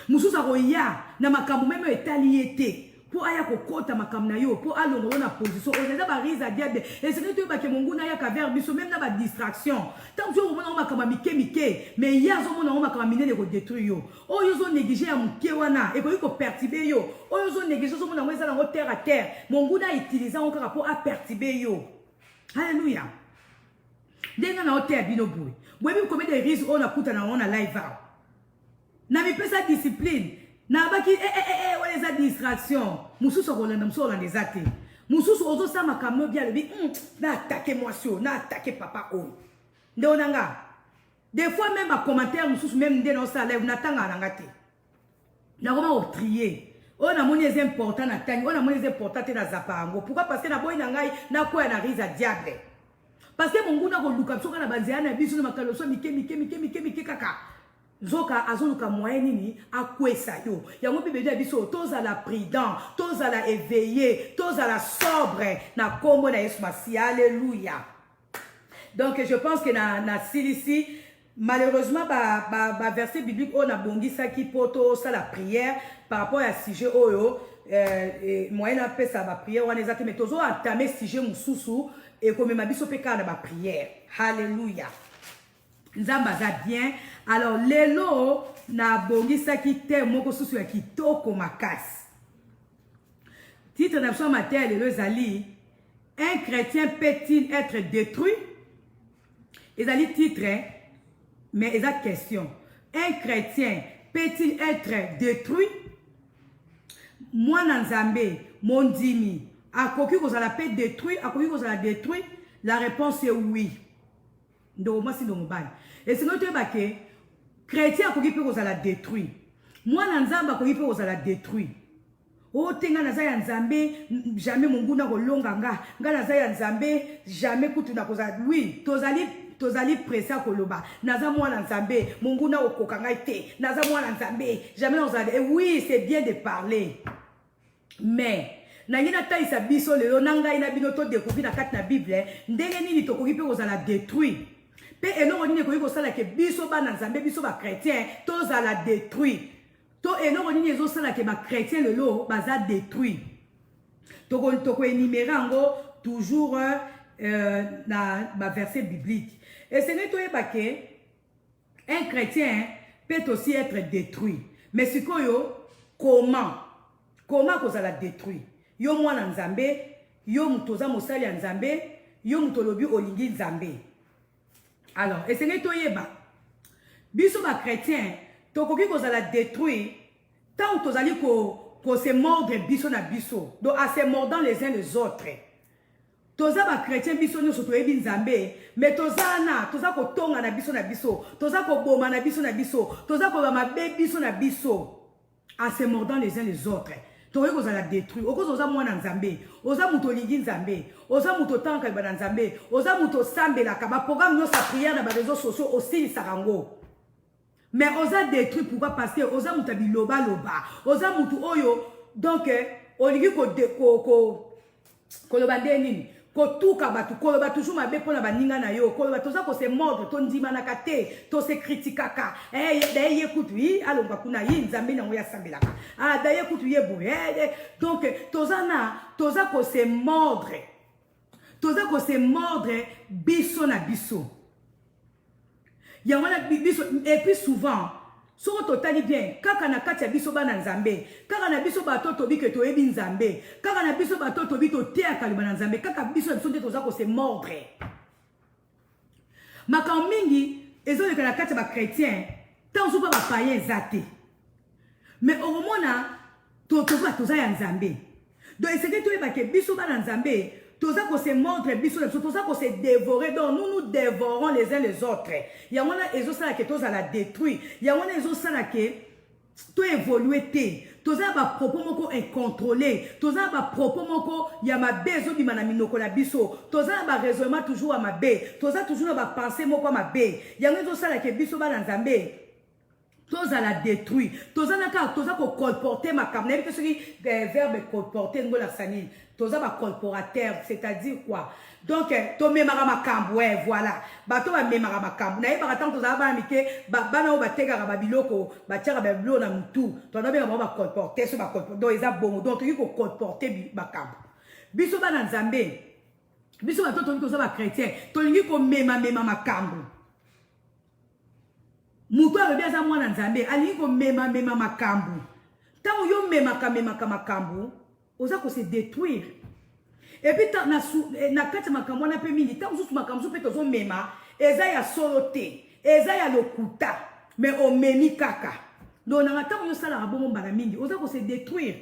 Mususu akoya na makambo même etaliété pour aya kokota makambo na yo pour alongo na position on eza ba rise à diable et c'est tout ba ke monguna ya ka vers biso même na ba distraction tant que on mona makambo mike mais ya zo mona makambo minene ko détruire yo oyo zo négliger ya muke wana e ko perturber yo oyo zo négliger zo mona ngeza na terre à terre monguna utiliser encore pour a perturber yo. Alléluia. Denga na terre bino boy boy bi combien de risques on a kuta na on a live out na mi pesa discipline. Na baki wala distraction mususu kolanda mususu kolanda ezate mususu ozo sama kamno bia lebi na attaquer moi sur na attaquer papa o nde onanga des fois même à commentaire mususu même nde na ça live natanga nanga te na koma o trier on a moni important na tani on a moni important te na zapango pourquoi parce que na boy na ngai na kwa na risa diable parce que mungu na ko luka soka na banzia na biso na makalo so mike kaka Zoka azoluka moyen nini akwesa yo. Yango bibe de biso toza la prudent, toza la éveillé, toza la sobre na kombo na Yesu Masi. Alléluia. Donc je pense que na silisi malheureusement ba verset biblique on a bongisa ki poto ça la prière par rapport à sujet oyo moyen na pesa ba prière on ezate mais tozo entamer sujet mususu et comme ma biso peka na ba prière. Alléluia. Nzamba za bien. Alors lelo na bongisa ki te moko susu ya kitoko makasi. Titre na psaume matin lelo zali un chrétien peut-il être détruit? Ezali titre mais exact question. Un chrétien peut-il être détruit? Moi na Nzambe mon dimi akoki kozala peut détruit akoki kozala détruit? La réponse est oui. Donc moi si donc bal. Et sinon tu vas que chrétien akoki pe kozala détruit. Moi na Nzamba akoki pe kozala détruit. O tenga na za ya Nzambe jamais monguna kolonga nga na za ya Nzambe jamais kutu na kozala oui tozali pressa koloba naza mwana Nzambe monguna okoka ngai te naza mwana Nzambe jamais ozali oui c'est bien de parler mais nangina taisa biso lelo na ngai na bino to découvrir na kati na Bible ndenge nini tokoki pe kozala détruit. Pe eloko nini ko sala ke biso ba na Nzambe biso ba chrétien toza la détruit. To eloko nini ezo sala ke ba chrétien lelo baza détruit. Toko énumérer ngo toujours dans ma verset biblique. Et ce n'est pas que un chrétien peut aussi être détruit. Mais ce comment qu'on la détruit? Yo mwana Nzambe, yo mutoza mosali ya Nzambe, yo mutolobi olingi Nzambe. Alors, et ce n'est pas biso ba chrétien, tokoki qu'on la détruit tant que tozali ko se mordre biso na biso. Donc à se mordant les uns les autres. Toza ba chrétien biso nyonso toyebi Nzambe, mais toza ko tonga na biso, toza ko boma na biso, toza ko ba mabe biso na biso, en se mordant les uns les autres. Toye ko la détruire. Oko oza mwana Nzambe, oza muto lingi Nzambe, oza muto tanka ba Nzambe, oza muto sambela ka ba programme nyonso sa prière na ba réseaux sociaux aussi sarango. Mais oza détruire pourquoi parce que oza muta biloba loba, oza mutu oyo donc olingi ko loba nini kotuka batu koloba toujours mabe pona baninga na yo koloba toza ko se mordre to ndima na kate to se critikaka d'ailleurs écoute oui alonga kuna yi Nzambe na ngoya sambelaka d'ailleurs écoute yebo donc toza ko se mordre biso na biso yangona biso et puis souvent soko totali bien kaka na kati ya biso bana Nzambe kaka na biso bato tobi ke toyebi Nzambe kaka na biso bato tobi to tea kalima na Nzambe kaka biso nde toza ko se mordre makambo mingi ezoleka na kati ya ba chrétien tant so ba païen zate mais omona toza ya Nzambe donc c'est que toyeba ke biso bana Nzambe toza ko se mordre biso toza ko se dévorer donc nous dévorons les uns les autres yangona ezo sala ke toza la détruire yangona ezo sala ke to évoluer te toza ba propos moko incontrôlé toza ba propos moko ya mabe ezobima na minoko na biso toza ba raisonnement toujours à mabe toza toujours na ba pensée moko mabe yango ezo sala ke biso bana Nzambe toza la détruire toza ko colporter makambo na biso ki verbe colporter ngola sani toza ba colporateur c'est-à-dire quoi donc to memara makambo voilà bato ba memara makambo na yeba tant toza ba mike bana o bateka ba biloko ba tiaka ba bilo na mutu to na ba colporter so ba colporter donc eza bongo donc to ko colporter makambo biso bana Nzambe biso bato toza ba chrétien to lingi ko mema makambo mutu alobi aza mwana Nzambe alingi ko mema makambo tango yo memaka makambo oza ko se détruire et puis na kati makambo na pe mingi tango susu makambo pe tozo mema eza ya solote eza ya lokuta mais o memi kaka donc na tango yo sala bongo mbala mingi oza ko se détruire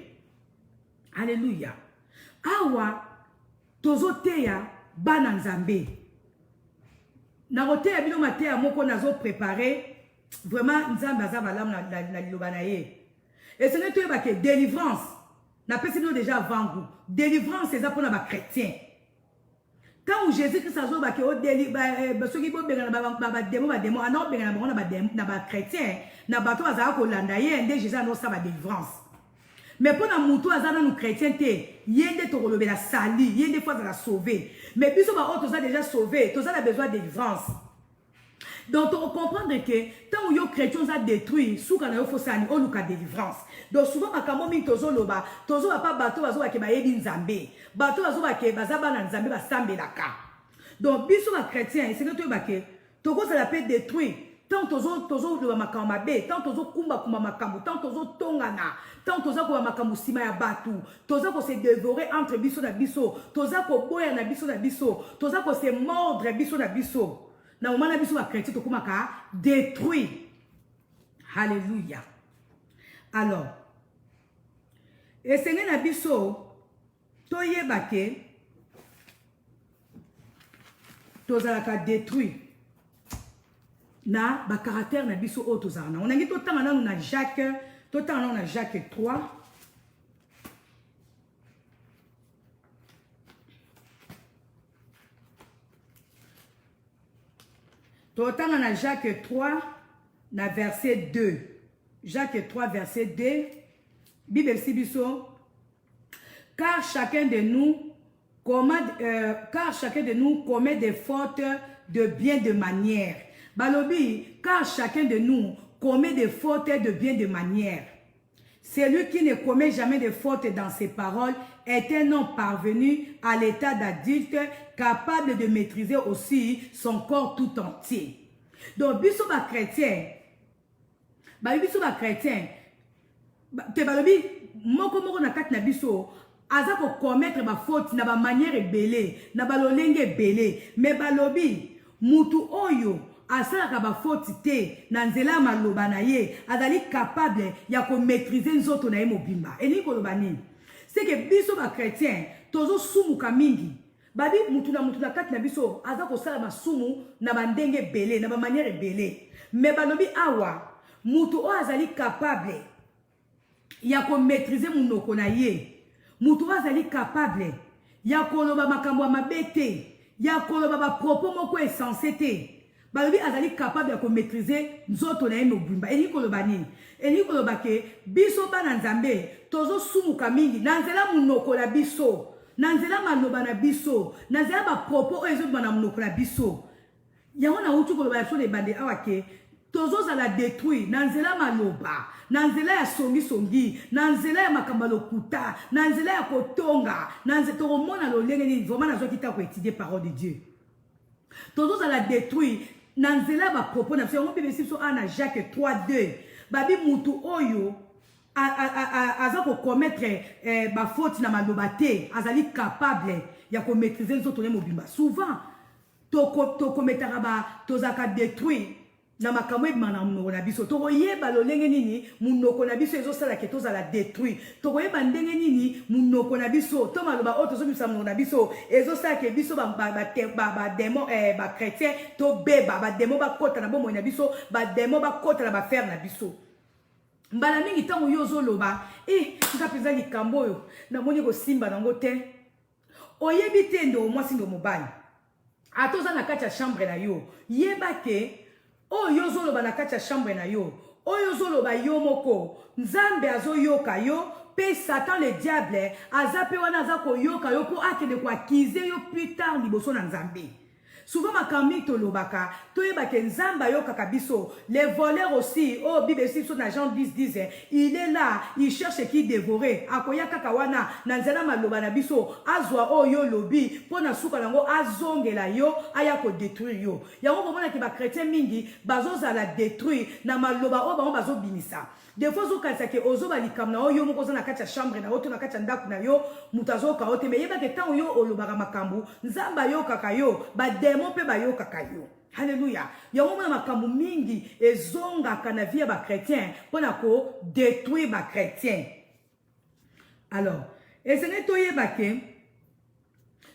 alléluia awa tozo teya bana Nzambe na koteya bino mateya moko nazo préparer vraiment Nzambe aza malamu na liloba na ye et ce n'est pas que délivrance n'a pas sinon déjà avant goût délivrance c'est ça pour les chrétiens quand Jésus Christ a dit que au délivre ceux qui vont bien na démon alors bien na ba chrétien na bato azaka ko landa ye ndé Jésus annonce sa délivrance mais pour na mutu azana nous chrétien té yende to kolobela sali yende fois la sauver mais biso ba autres a déjà sauvé tous a besoin de délivrance. Donc, on comprend que tant que les chrétiens ont détruit, sous quand il faut s'en on a délivrance. Donc, souvent, quand on a tozo loba, tozo va pas bateau va ke ba yebi Nzambe, bateau va ke bazaba na Nzambe ba sambelaka. Donc, biso ba chrétien, c'est que tu ba ke toko ça la peut détruire. Tant tozo loba makambo mabe, tant tozo kumba makambo, tant tozo tongana, tant tozo ko makambo sima ya batu, tozo ko se dévorer entre biso na biso, tozo ko boya na biso, tozo ko se mordre biso na biso. Na moment na biso ba chrétien to kumaka détruit. Alléluia. Alors et senge na biso to yeba ke tozalaka détruit na ba caractère na biso o tozana. On a ngi to tanga na Jacques 3. Totanga na Jacques 3, na verset 2. Jacques 3, verset 2. Bible Sibiso. Car chacun de nous commet des fautes de bien de manière. Balobi, car chacun de nous commet des fautes de bien de manière. Celui qui ne commet jamais de fautes dans ses paroles est un homme parvenu à l'état d'adulte, capable de maîtriser aussi son corps tout entier. Donc, biso ba chrétien, te balobi, moko na kati na biso, aza ko commettre ba faute na ba manière ebele, na ba lolenge ebele, mais balobi, mutu oyo, asalaka ba faute te na nzela maloba na ye azali capable ya ko maîtriser nzoto na ye mobimba. Eni koloba nini? C'est que biso ba chrétien tozo sumuka mingi. Babi mutu na kati na biso aza ko sala masumu na bandenge belé na ba manière belé. Mais balobi awa mutu o azali capable ya ko maîtriser munoko na ye. Mutu azali capable ya koloba makambo mabete, ya koloba ba propos moko essentiel te. Balobi azali capable de maîtriser nzoto na ye mobimba. Eni koloba nini? Eni koloba ke biso bana nzambe tozo sumuka mingi na nzela munoko na biso, na nzela maloba na biso, na nzela ba propos oyo ezoba na munoko na biso. Yango na utu koloba so le bande awa ke tozo za la détruire na nzela maloba, na nzela ya songi, na nzela ya makamba lokuta, na nzela ya kotonga, na nzela tokomona lolenge nini vraiment nazo kita ko étudier parole de Dieu. Tozo za la détruire nanzela ba propos na biso mpe besi so ana Jacques 3:2 babi mutu oyo aza ko commettre ba faute na maloba te azali capable ya ko maîtriser nzoto ne mobimba. Souvent to commettra ba tozaka détruire na makambo ebima munoko na biso tokoyeba lolenge nini munoko na biso ezosala ke tozala détruire, tokoyeba ndenge nini munoko na biso to maloba oyo tozobimisa munoko na biso ezosala ke biso bademo chrétien tobeba bademo bakota na bomoi na biso, bademo bakota na bafere na biso. Mbala mingi ntango yo ozoloba nga mpenza likambo oyo namoni kosimba nango te, oyebi te ndo mwasi ndo mobali ata oza na kati ya chambre na yo, yeba ke oyo zoloba na kati ya chambre na yo, oyo zoloba yo moko, Nzambe azoyoka yo, pe Satan le diable aza pe wana aza koyoka yo po akende ko accuser yo plus tard liboso na Nzambe. Souvent makambi to lobaka, to yebake Nzamba yokaka biso, les voleurs aussi, oh Bible si so na Jean 10:10, il est là, il cherche qui dévorer. Akoya kaka wana na nzela maloba na biso, azwa oyo lobi, pona suka nango azongela yo, aya ko détruire yo. Yango komona ki ba chrétien mingi bazoza la détruire na maloba o bango bazo binisa. Des fois okanisa ke ozoba likam na oyo moko na kati ya chambre na oto na kati ya ndako na yo mutazo ka ote me yeba ke tango yo olobaka makambu Nzamba yo kaka yo ba demo pe ba yo kaka yo. Hallelujah. Yango mona makambu mingi ezonga kana via ba chrétien pona ko détruire ba chrétien. Alors, esene to yeba ke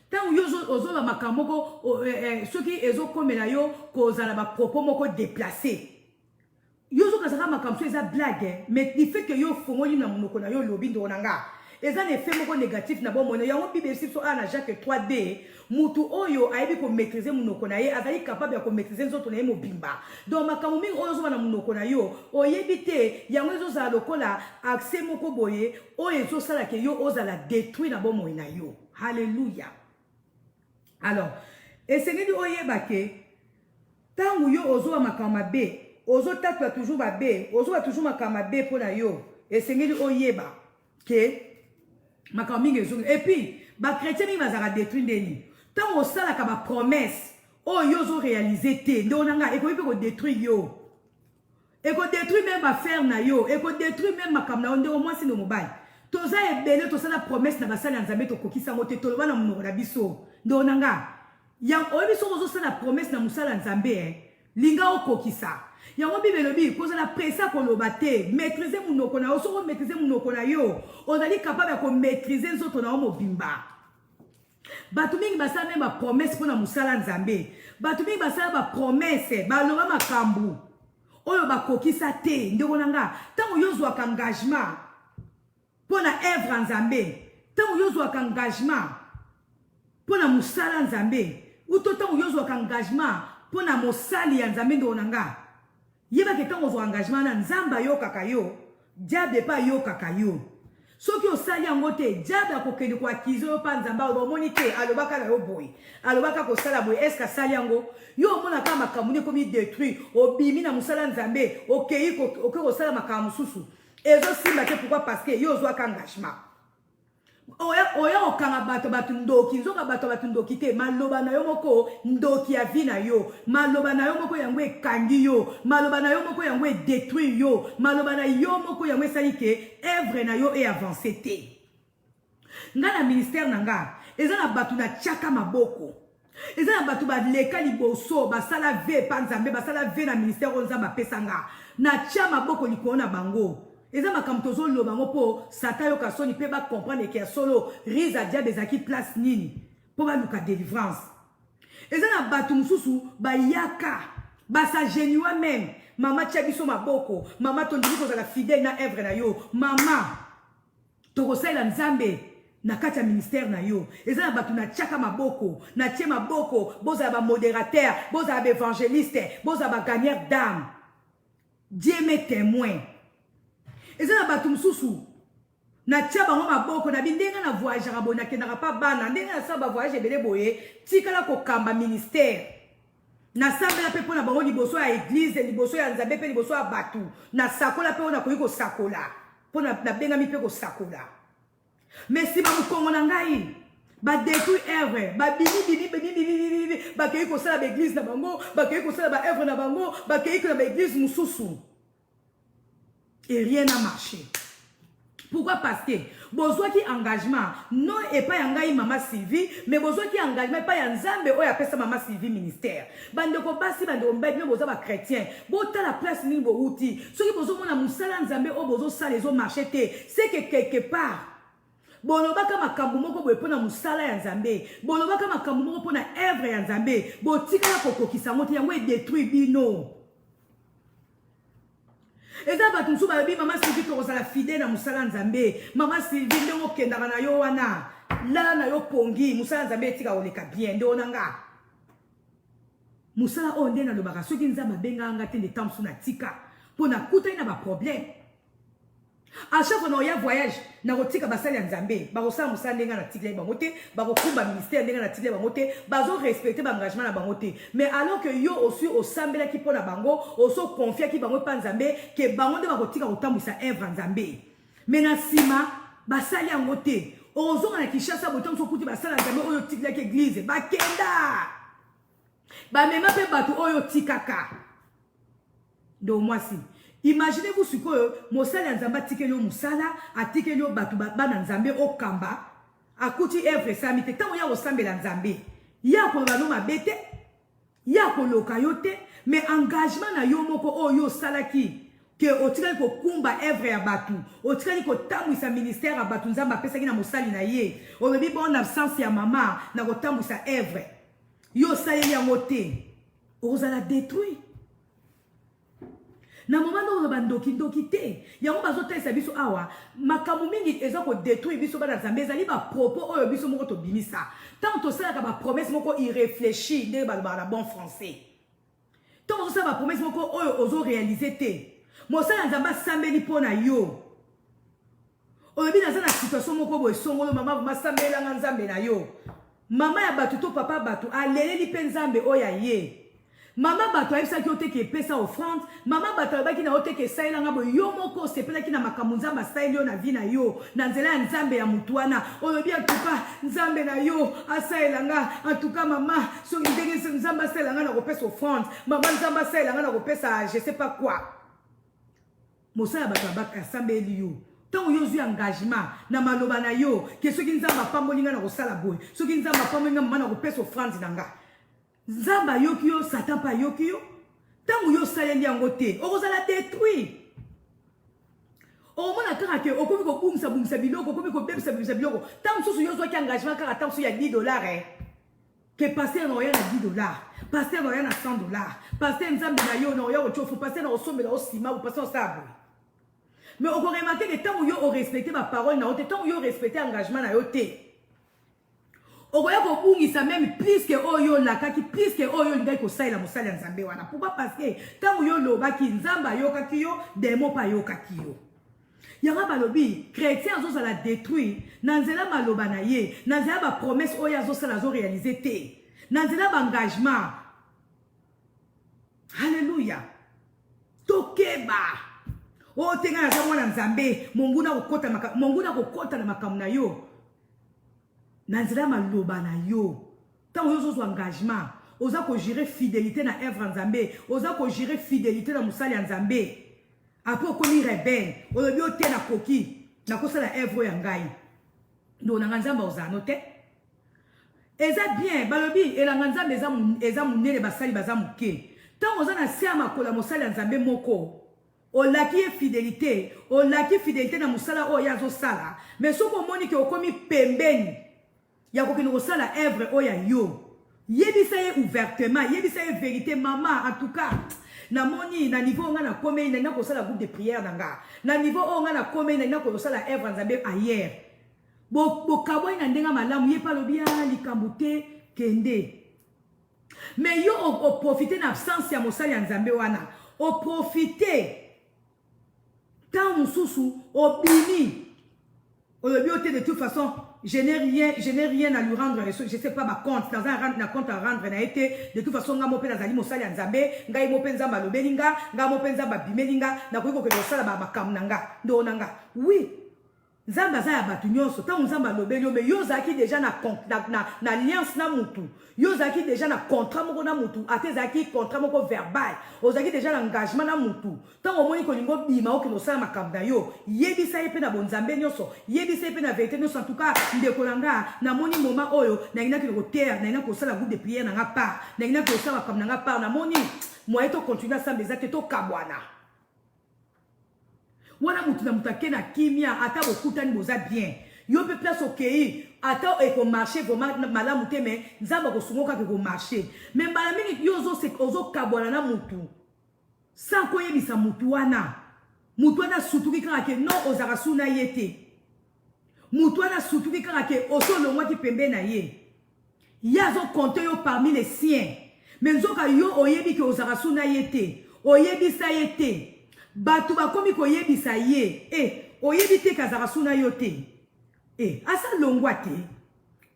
tango yo ozoba makambu ko soki ezokomela yo kozala ba propos moko déplacé. Yozo kasaka makamso eza blague, mais il fait que yo fongoli na monoko na yo lobi ndo nanga. Eza ne fait moko négatif na bon mono. Yango Bible si so ana Jacques 3:2, mutu oyo ayebi ko maîtriser monoko na ye, azali capable ya ko maîtriser nzoto na ye mobimba. Donc makambo mingi oyo zo na monoko na yo, oyebi te yango ezo za lokola accès moko boye, oyo ezo sala ke yo ozala détruire na bon moyo na yo. Alléluia. Alors, esengeli oyeba ke tangu yo ozo makambo mabe ozo tatwa toujours babe, ozo va toujours makama be pour la yo. Et sengeli oyeba ke makama mingi. Et puis, ba chrétien mi bazara détruire ndeni. Tant osala ka ba promesse, o yo zo réaliser te, ndonanga e ko ipe ko détruire yo. E ko détruire même ba faire na yo, e ko détruire même makama na onde au moins si no mobile. Toza ebele to sala promesse na basala nzambe to kokisa mote to lobana munoko na biso. Ndonanga yang oyebiso ozo sala promesse na musala nzambe linga okokisa. Yango Bible bi koza na pressa ko lobate maîtriser munoko na yo, so maîtriser munoko na yo ozali capable ko maîtriser nzoto na yo mobimba. Batu mingi basala même ba promesse pour na musala nzambe, batu mingi basala ba promesse ba loba makambu oyo ba kokisa te. Ndeko nanga tango yo zwa engagement pour na œuvre nzambe, tango yo zwa engagement pour na musala nzambe, ou to tango yo zwa engagement pour na mosali ya nzambe ndo nanga yeba ke tango zo engagement na Nzamba yo kaka yo, diable pa yo kaka yo. soki osali yango te diable akokende koakize yo mpa nzambe omoni te alobaka na yo boye alobaka kosala boye eske asali yango yo omonaka makambo nde ekomi détruire obimi na mosala nzambe okei kosala makambo mosusu ezosimba te pourquoi parce que yo ozwaka engagement oya okanga bato ndoki nzoka bato ndoki te maloba na yo moko ndoki ya vi na yo maloba na yo moko yango ekangi yo maloba na yo moko yango edétruire yo maloba na yo moko yango esali ke œuvre na yo eavance te nga na ministère na nga eza na bato na tiaka maboko eza na bato baleka liboso basala ve pa nzambe basala ve na ministère oyo nzambe apesa nga na tia maboko likolo na bango eza makambo tozoloba ngo mpo satan yoka soni mpe bacomprendre ke ya solo rise a diable ezalaki place nini mpo baluka délivrance eza na bato mosusu bayaka basageniwa meme mama tia biso maboko mama tondimi kozala fidèle na œuvre na yo mama tokosalela nzambe na kati ya ministère na yo eza na bato na tiaka maboko na tie maboko bozala bamodérateur bozala baévangéliste bozala bagagneur d'âme Dieu m'est témoin eza na bato mosusu na tia bango maboko na bindenga na voyagera boye nakendaka pa bana ndenge nasala bavoyage ebele boye tikala kokamba ministère nasambela mpe mpo na bango liboso ya église liboso ya nzambe mpe liboso ya bato nasakola mpe oyo nakoki kosakola mpo nabengami mpe kosakola mais nsima mokongo na ngai badétruire œuvre babini bakei kosala baéglise na bango bakei kosala baœuvre na bango bakei na baéglise mosusu et rien n'a marché. Pourquoi? Parce que besoin qui engagement non et pas engager maman Sylvie mais besoin qui engagement pas ya nzambe oyo apesa maman Sylvie ministère bande ko basi bande mbedi boza ba chrétien bota la place ni bo outil soki bozo mona musala nzambe o bozo sala ezo marché te c'est que quelque part bolobaka makambo moko boye pona musala ya nzambe bolobaka makambo moko pona œuvre ya nzambe botikala kokokisa moto yango e détruire bino. Et ça va tout ça, maman Sylvie tokozala fidèle na musala nzambe maman Sylvie ndongo kendaka na yo wana la na yo pongi musala nzambe etika oleka bien ndo nanga musala onde na lobaka soki nzambe benga nga te de temps na tika pona kuta ina ba problème à chaque fois na voyage na kotika basali ya nzambe bakosala musala ndenga na tikla bango te bakokumba ministère ndenga na tikla bango te bazo respecter ba engagement na bango te mais alors que yo aussi osambela ki pona bango oso confier ki bango pa nzambe ke bango nde bakotika kotambwisa œuvre nzambe mais na sima basali yango te ozonga na Kinshasa botango so kuti basala nzambe oyo tikla ki église bakenda bamema pe bato oyo tikaka do mwasi. Imaginez-vous ce que Mosala Nzamba tikeli musala atikeli batu bana nzambe okamba akuti evre samite tango ya osambela nzambe ya ko bano mabete ya ko loka yote mais engagement na yo moko oyo salaki que otikali ko kumba evre ya batu otikali ko tambwisa ministère ya batu nzamba pesaki na mosali na ye olobi bon absence ya mama na ko tambwisa evre yo saleli ya mote ozala détruit. Na moment où bandoki te yango bazotesa biso awa makambo mingi eza ko détruire biso bana nzambe ezali ba propos oyo biso moko to bimisa tant to sala ka ba promesse moko irréfléchie nde ba bon français tant to sala ba promesse moko oyo ozo réaliser te mosala nzamba sambeli pona yo oyo bina za na situation moko boye songolo mama masambela nga nzambe na yo mama ya batu to papa batu aleleli pe nzambe oya ye. Maman bato ayebisa ki ote ke pesa offrande maman bato baki na ote ke saila ngabo yo moko sepela ki na makamunza masaili yo na vi na yo na nzela ya nzambe ya mutuana oyo bi atuka nzambe na yo asaila nga atuka mama so ndenge nzambe asaila nga na ko pesa offrande mama nzambe asaila nga na ko pesa je sais pas quoi mosala bato baka sambeli yo tango yo zui engagement na maloba na yo ke soki nzambe apamboli nga na ko sala boy soki nzambe apamboli nga mama na ko pesa offrande na nga Zamba yokio, Satan pa yokio. Tango yo saleli yango te, okozala détruit. O mona kaka ke okomi ko bumsa biloko, okomi ko bebsa biloko. Tango susu yo zwa ki engagement kaka tango su ya $10 Que pasteur na oya na $10, pasteur na oya na $100, pasteur nzambe na yo na oya ochofu, pasteur na osombe na osima, ou pasteur sable. Mais on peut remarquer que tant yo respecter ma parole na ote, tant yo respecter engagement na yo te. Okoya ko bungisa même plus que oyo lakaki plus que oyo lingai ko saila mosala nzambe wana. Pourquoi? Parce que tant yo lobaki nzamba yokaki yo demo pa yokaki yo. Yanga balobi chrétien azo la détruire nanzela maloba na ye nanzela ba promesse oya azo sala azo réaliser te nanzela ba engagement. Alléluia. Tokeba o tenga na mwana nzambe monguna kokota na makambo na yo nanzela maloba na yo tant yo zo engagement oza ko gérer fidélité na œuvre nzambe oza ko gérer fidélité na musali nzambe. Après, on est rebelle, on est bien na koki, na kosa la œuvre ya ngai. Donc na nzamba ozanote. Eza bien, balobi et la nzamba eza munene basali bazamuke. Tant oza na siama kola mosala nzambe moko. O laki fidélité na musala o yazo sala. Mais soko moni ke okomi pembeni. Ya kokino kosala œuvre o ya yo. Yebisa ye ouvertement, yebisa ye vérité maman en tout cas. Na moni na niveau nga na komei na ko sala groupe de prière nanga na niveau nga na komei na ko sala œuvre nzambe ailleurs bo kaboy na ndenga malamu ye palobi ya likambute kende mais yo o profiter na absence ya mosali ya nzambe wana o profiter tant mususu o bini o le bioté de toute façon. Je n'ai rien à lui rendre, je sais pas ma compte, dans un compte à rendre, n'a été, de toute façon, nga mope nazali mosali ya nzambe, nga mope nzamba lobelinga, nga mope nzamba bimelinga, na koyiko ke osala ba makamnanga, ndo nanga. Oui, nzamba za ya batu nyonso, ta nzamba lobelio, mais yo zaki déjà na alliance na mutu, yo zaki déjà na contrat moko na mutu, ate zaki contrat moko verbal, o zaki déjà na engagement na mutu. Ta omoni ko lingo bima o ke osala makamna yo, yebisa ye pe na bonzambe nyonso, yebisa ye pe na vérité nyonso. En tout cas, ndeko nanga na moni moment oyo na ina ki ko terre, na ina ko sala groupe de prière na nga part, na ina ko sala makamna nga part, na moni moi to continuer ça mais ate to kabwana. Wana mutu na mutake na kimia ata bokutani boza bien yo pe place okei ata eko marché vraiment malamu te mais nzamba ko sungoka ke ko marché mais mbala mingi yo ozo kabwana na mutu sans ko yebisa mutu wana sutuki kaka ke non ozaka suna yete mutu wana sutuki kaka ke oso longwa ki pembe na ye yazo compter yo parmi les siens mais nzoka yo oyebi ke ozaka suna yete oyebisa yete batu bakomi koyebisa ye oyebi te kazaka suna yo te asa longwa te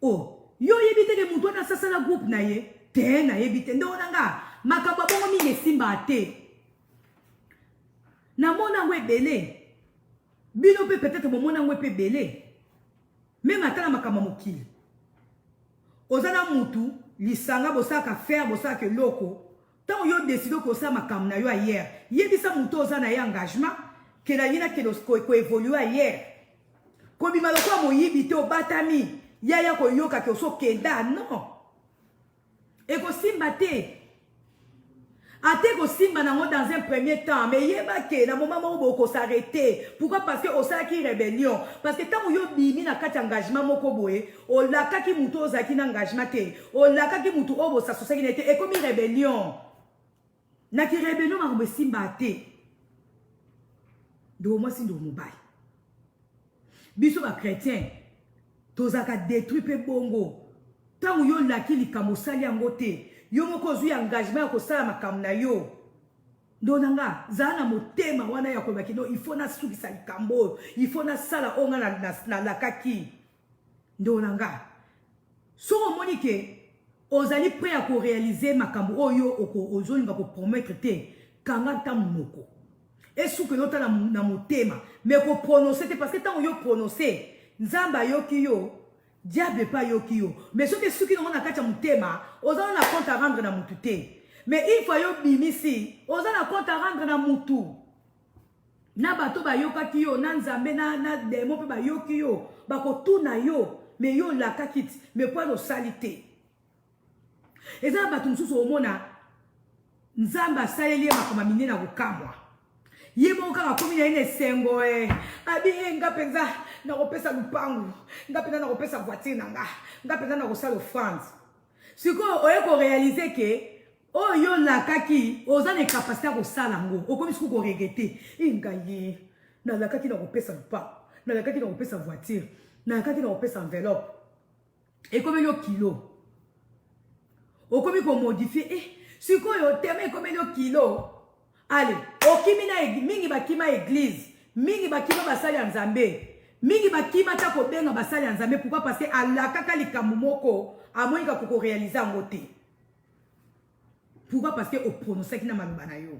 yo yebi te ke mutu na sasala groupe na ye te na yebi te ndo nanga makaba bongo mingi simba te na mona ngwe belé bino pe peut-être mona ngwe pe belé même atala makama mokili ozana mutu lisanga bosaka faire bosaka loko. Tant yo décidé que ça ma kamna yo hier, yebisa muto za na engagement que la yina que ko évoluer hier. Ko bi maloko mo yibite o batami, ya ko yoka ke so kenda non. E ko simba te. Ate ko simba nango dans un premier temps, mais yeba ke na moment mo ko s'arrêter. Pourquoi? Parce que o sa ki rébellion, parce que tant yo bimi na kati engagement moko boye, o la kaki muto za ki na engagement te, o la kaki muto obo sa société n'était et comme rébellion. Na ki rébellion ma simba te. Do moi si do mobile. Biso ba chrétien. Tozaka détruit pe bongo. Tant yo la ki likamosali yango te. Yo moko zui engagement ko sala makamna yo. Ndonanga zana motema wana ya ko bakino il faut na sukisa likambo. Il faut na sala onga na la kaki. Ndonanga. So monique ozali prêt à réaliser makambo oyo oko ozolinga ko promettre te kanga ta moko et sou que nota na motema mais ko prononcer te parce que tant yo prononcer nzamba yoki yo diable pas yoki yo mais ce que suki na kati ya motema ozana na compte à rendre na mutu te mais il faut yo bimisi ozana compte à rendre na mutu na bato ba yoka yo na nzambe na demo pe ba yoki yo ba ko tuna yo mais yo la kakit mais pas no salité. Et ça va tout sous au mona nzamba saleli makoma minena kukamwa yebo kaka komi na ine sengo abi nga penza na kopesa lupangu nga penza na kopesa voiture nga penza na kosala offrande siko oye ko réaliser que oyo la kaki ozana capacité ko sala ngo okomi siko ko regretter nga ye na la kaki na kopesa lupangu na la kaki na kopesa voiture na la kaki na kopesa enveloppe et comme yo kilo okomi ko modifier sikoyo teme comme yo kilo allez okimi na mingi bakima église mingi bakima basali ya nzambe mingi bakima ta kobenga basali ya nzambe. Pourquoi? Parce que alakaka likambo moko amonika koko réaliser ngo te. Pourquoi? Parce que o prononcer na maloba na yo.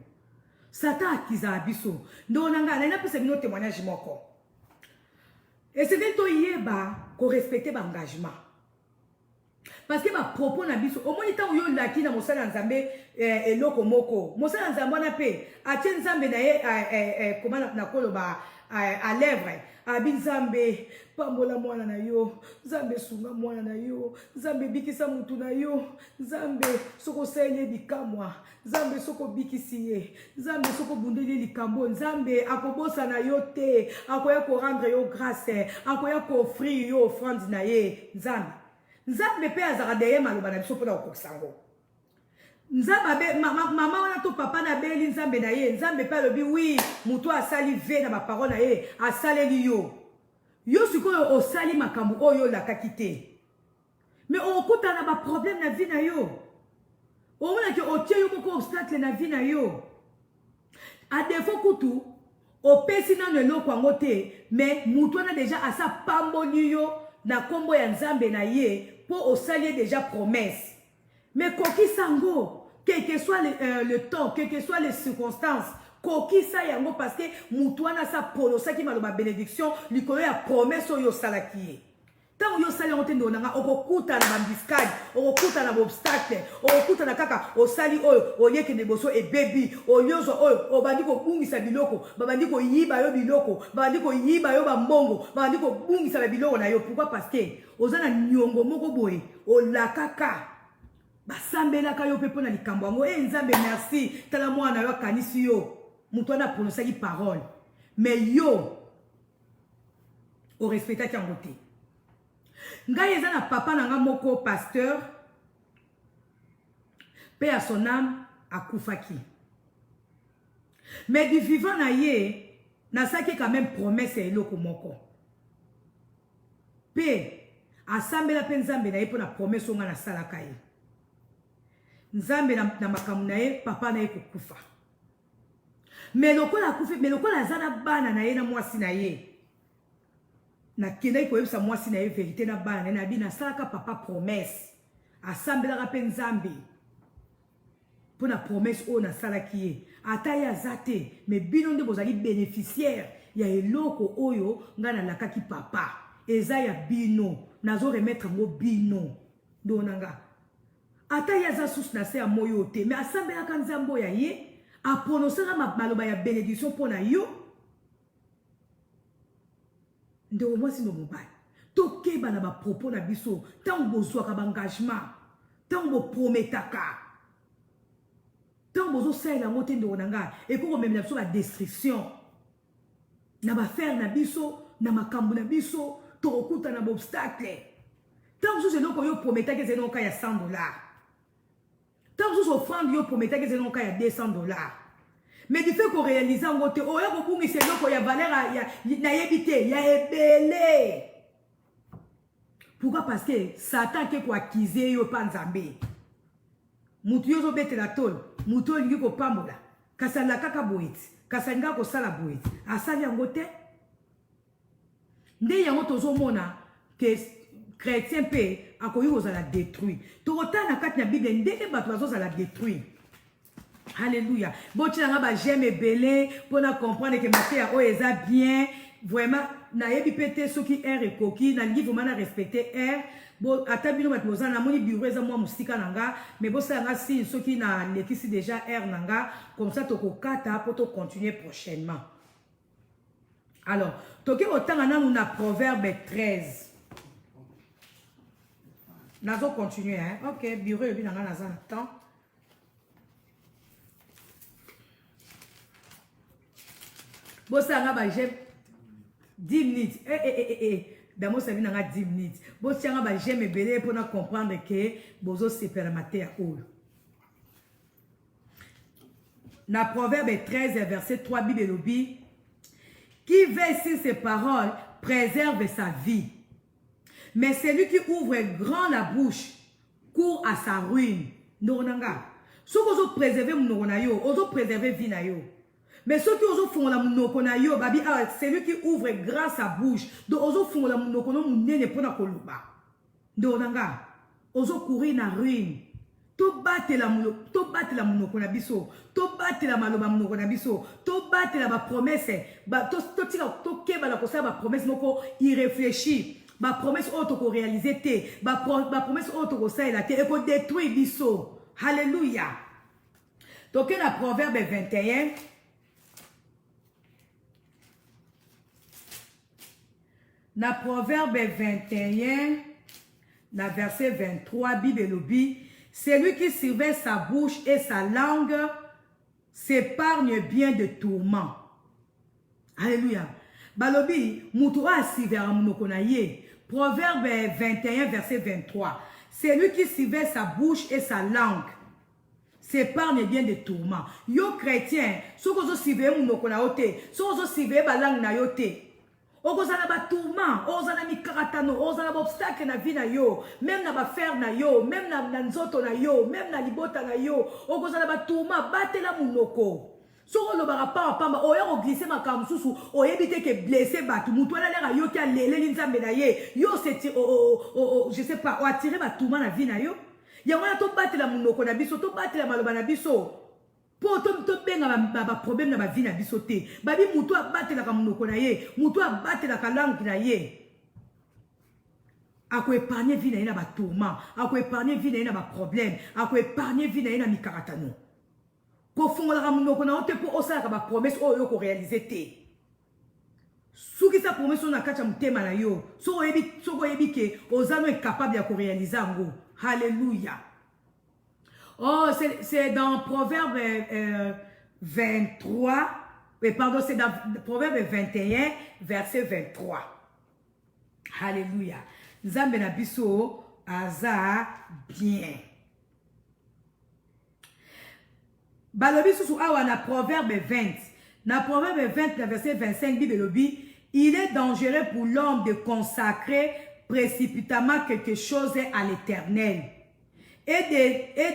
Satan akiza abiso. Ndonanga na ina pesa bino témoignage moko. Et c'est que to yeba ko respecter ba engagement. Parce que ma propos na biso au moins tant yo laki na mosala nzambe eloko moko. Mosala nzambe na pe atie nzambe na ye comment na koloba à lèvres. Abi nzambe pambola mwana na yo, nzambe sunga mwana na yo, nzambe bikisa mutu na yo, nzambe soko sele bikamwa, nzambe soko bikisi ye, nzambe soko bundeli likambo, nzambe akobosa na yo te, akoya ko rendre yo grâce, akoya ko offrir yo offrande na ye, nzambe. Nzambe pe azara deye maloba na biso pona okosango. Nzambe mama wana to papa na beli nzambe na ye, nzambe pe alobi oui, mutu asali ve na ba parole na ye, asaleli yo. Yo sikoyo osali makambo oyo la kakite. Mais on okuta na ba problème na vie na yo. On mona ke otie yo moko obstacle na vie na yo. A défaut kutu, opesi na neloko yango te, mais mutu na déjà asa pamboli yo na kombo ya nzambe na ye po osali déjà promesse. Mais koki sango, quel que soit le temps, quelles que soient les circonstances, koki sa yango parce que mutuana sa polosa ki maloba bénédiction, likolo ya promesse yo salaki. Tant yo sali on tendo nanga okokuta na bambiscade, okokuta na obstacle, okokuta na kaka osali oyo oyeke neboso e baby, oyozo oyo obandi ko bungisa biloko, babandi ko yiba yo biloko, babandi ko yiba yo bambongo, babandi ko bungisa biloko na yo. Pourquoi? Parce que ozana nyongo moko boye, olakaka basambelaka yo pe pona likambo yango. Nzambe merci tala mwana yo kanisi yo mutu ana prononcer ki parole, mais yo o respectaki yango te. Ngai eza na papa na nga moko pasteur pe à son âme akufaki, mais du vivant na ye nasaki quand même promesse eloko moko pe asambela pe nzambe na ye pona promesse onga na salaka ye. Nzambe na makamu na ye papa na ye kokufa, mais lokola akufi, mais lokola azana bana na ye na mwasi na ye na kenda koyebisa mwasi na ye vérité na bana na bina salaka papa promesse asambelaka pe nzambe pona promesse oyo na salaki ye ata ye aza te, mais bino nde bozali bénéficiaire ya eloko oyo nga na lakaki papa eza ya bino nazo remettre ngo bino ndonanga. Ata yaza sous na se ya moyo te, mais asambelaka nzambo ya ye, a prononcera maloba ya bénédiction pona yo. Ndeko mwasi ndo mobali. Tokeba na ba propos na biso, tango bozwaka ba engagement, tango bo prometaka. Tango bozo sala ngo te ndo nanga, ekoko memela biso ba destruction. Na ba faire na biso, na makambo na biso, tokokuta na ba obstacle. Tango zo loko yo prometaka zeno ka ya $100. Tant que vous offrande, vous promettez que c'est non cas il y a $200. Mais du fait qu'on réalise en côté, oh là beaucoup c'est donc il y a valeur, il y a évité, il y a ébélé. Pourquoi? Parce que Satan qui quoi acquisé yo panzambe. Mutu yo zo bete la tol, mutu yo lingi ko pambola. Kasala kaka boit, kasanga ko sala boit. Asali en côté. Nde yango tozo mona que chrétien pe akoyi ozala détruit. Tokota na kati na Bible ndenge bato bazozala détruit. Alléluia. Botina nga ba j'aime belé pour na comprendre que matéa o eza bien vraiment na yebi pété soki R et koki na ngi vraiment na respecter R. Bo atabino bato bozana na moni bureau eza moi musika nanga mais bo sala nga si soki na lekisi déjà R nanga comme ça tokokata pour to continuer prochainement. Alors, toke otanga nanu na Proverbe 13. Nazo continuer, hein? Ok, bureau et bien dans un temps. Bon, ça va, j'ai 10 minutes. Dans mon service, on a 10 minutes. Bon, ça va, j'aime belé pour comprendre que bozo se permettait à eux. Dans Proverbe 13, verset 3, Bible lobby. Qui veille sur ses paroles préserve sa vie. Mais celui qui ouvre grand la bouche court à sa ruine. Noronanga. Si vous préservez mon yo, vous préservez vie na yo. Mais ceux qui osent font la monoko na yo, babi, c'est lui qui ouvre grand sa bouche. Donc, osent font la monoko no munene pona koluba. Donc, nanga, osent courir na ruine. To bate la monoko na biso. To bate la maloba monoko na biso. To bate la ba promesse. To keba la kosa ba promesse moko irréfléchie. Ba promesse auto ko réaliser te. Ba promesse auto ko sa la te. Et ko détruire biso. Alléluia. Donc, la Proverbe 21. Na Proverbe 21, na verset 23, Bible lobi, celui qui surveille sa bouche et sa langue s'épargne bien de tourments. Alléluia. Balobi, moutoura surveille monoko na ye. Proverbe 21, verset 23. Celui qui surveille sa bouche et sa langue s'épargne bien de tourments. Yo chrétien, si vous surveillez monoko na yote, si vous surveillez ba langue na yote, ozana ba tourment, ozana mikaratano, ozana ba obstacle na vie na yo, même na ba fer na yo, même na nzoto na yo, même na libota na yo, ozana ba tourment, batela munoko. Soko lo barapa pamba, oya ko glisser makambo susu, oyebite ke blessé batu, mutu ala lera yo ki a lele linzambe na ye, yo c'est je sais pas, o attirer ba tourment na vie na yo. Ya wana to batela munoko na biso, to batela maloba na biso. Pour to benga ba problème na ba vie na biso te. Babi mutu abatela ka munoko na ye, mutu abatela ka langue na ye. Ako épargner vie na ye na ba tourment, ako épargner vie na ye na ba problème, ako épargner vie na ye na mikaratano. Ko fongola ka munoko na ote po osala ka ba promesse o yo ko réaliser te. Souki sa promesse on a kacha mutema na yo, so yebi ke ozano est capable ya ko réaliser ngo. Alléluia. Oh, c'est dans Proverbe 23, pardon, c'est dans Proverbe 21, verset 23. Alléluia. Nzambe na biso aza bien. Balobi sous awa na Proverbe 20. Na Proverbe 20, verset 25, Bible lobi, il est dangereux pour l'homme de consacrer précipitamment quelque chose à l'Éternel. Et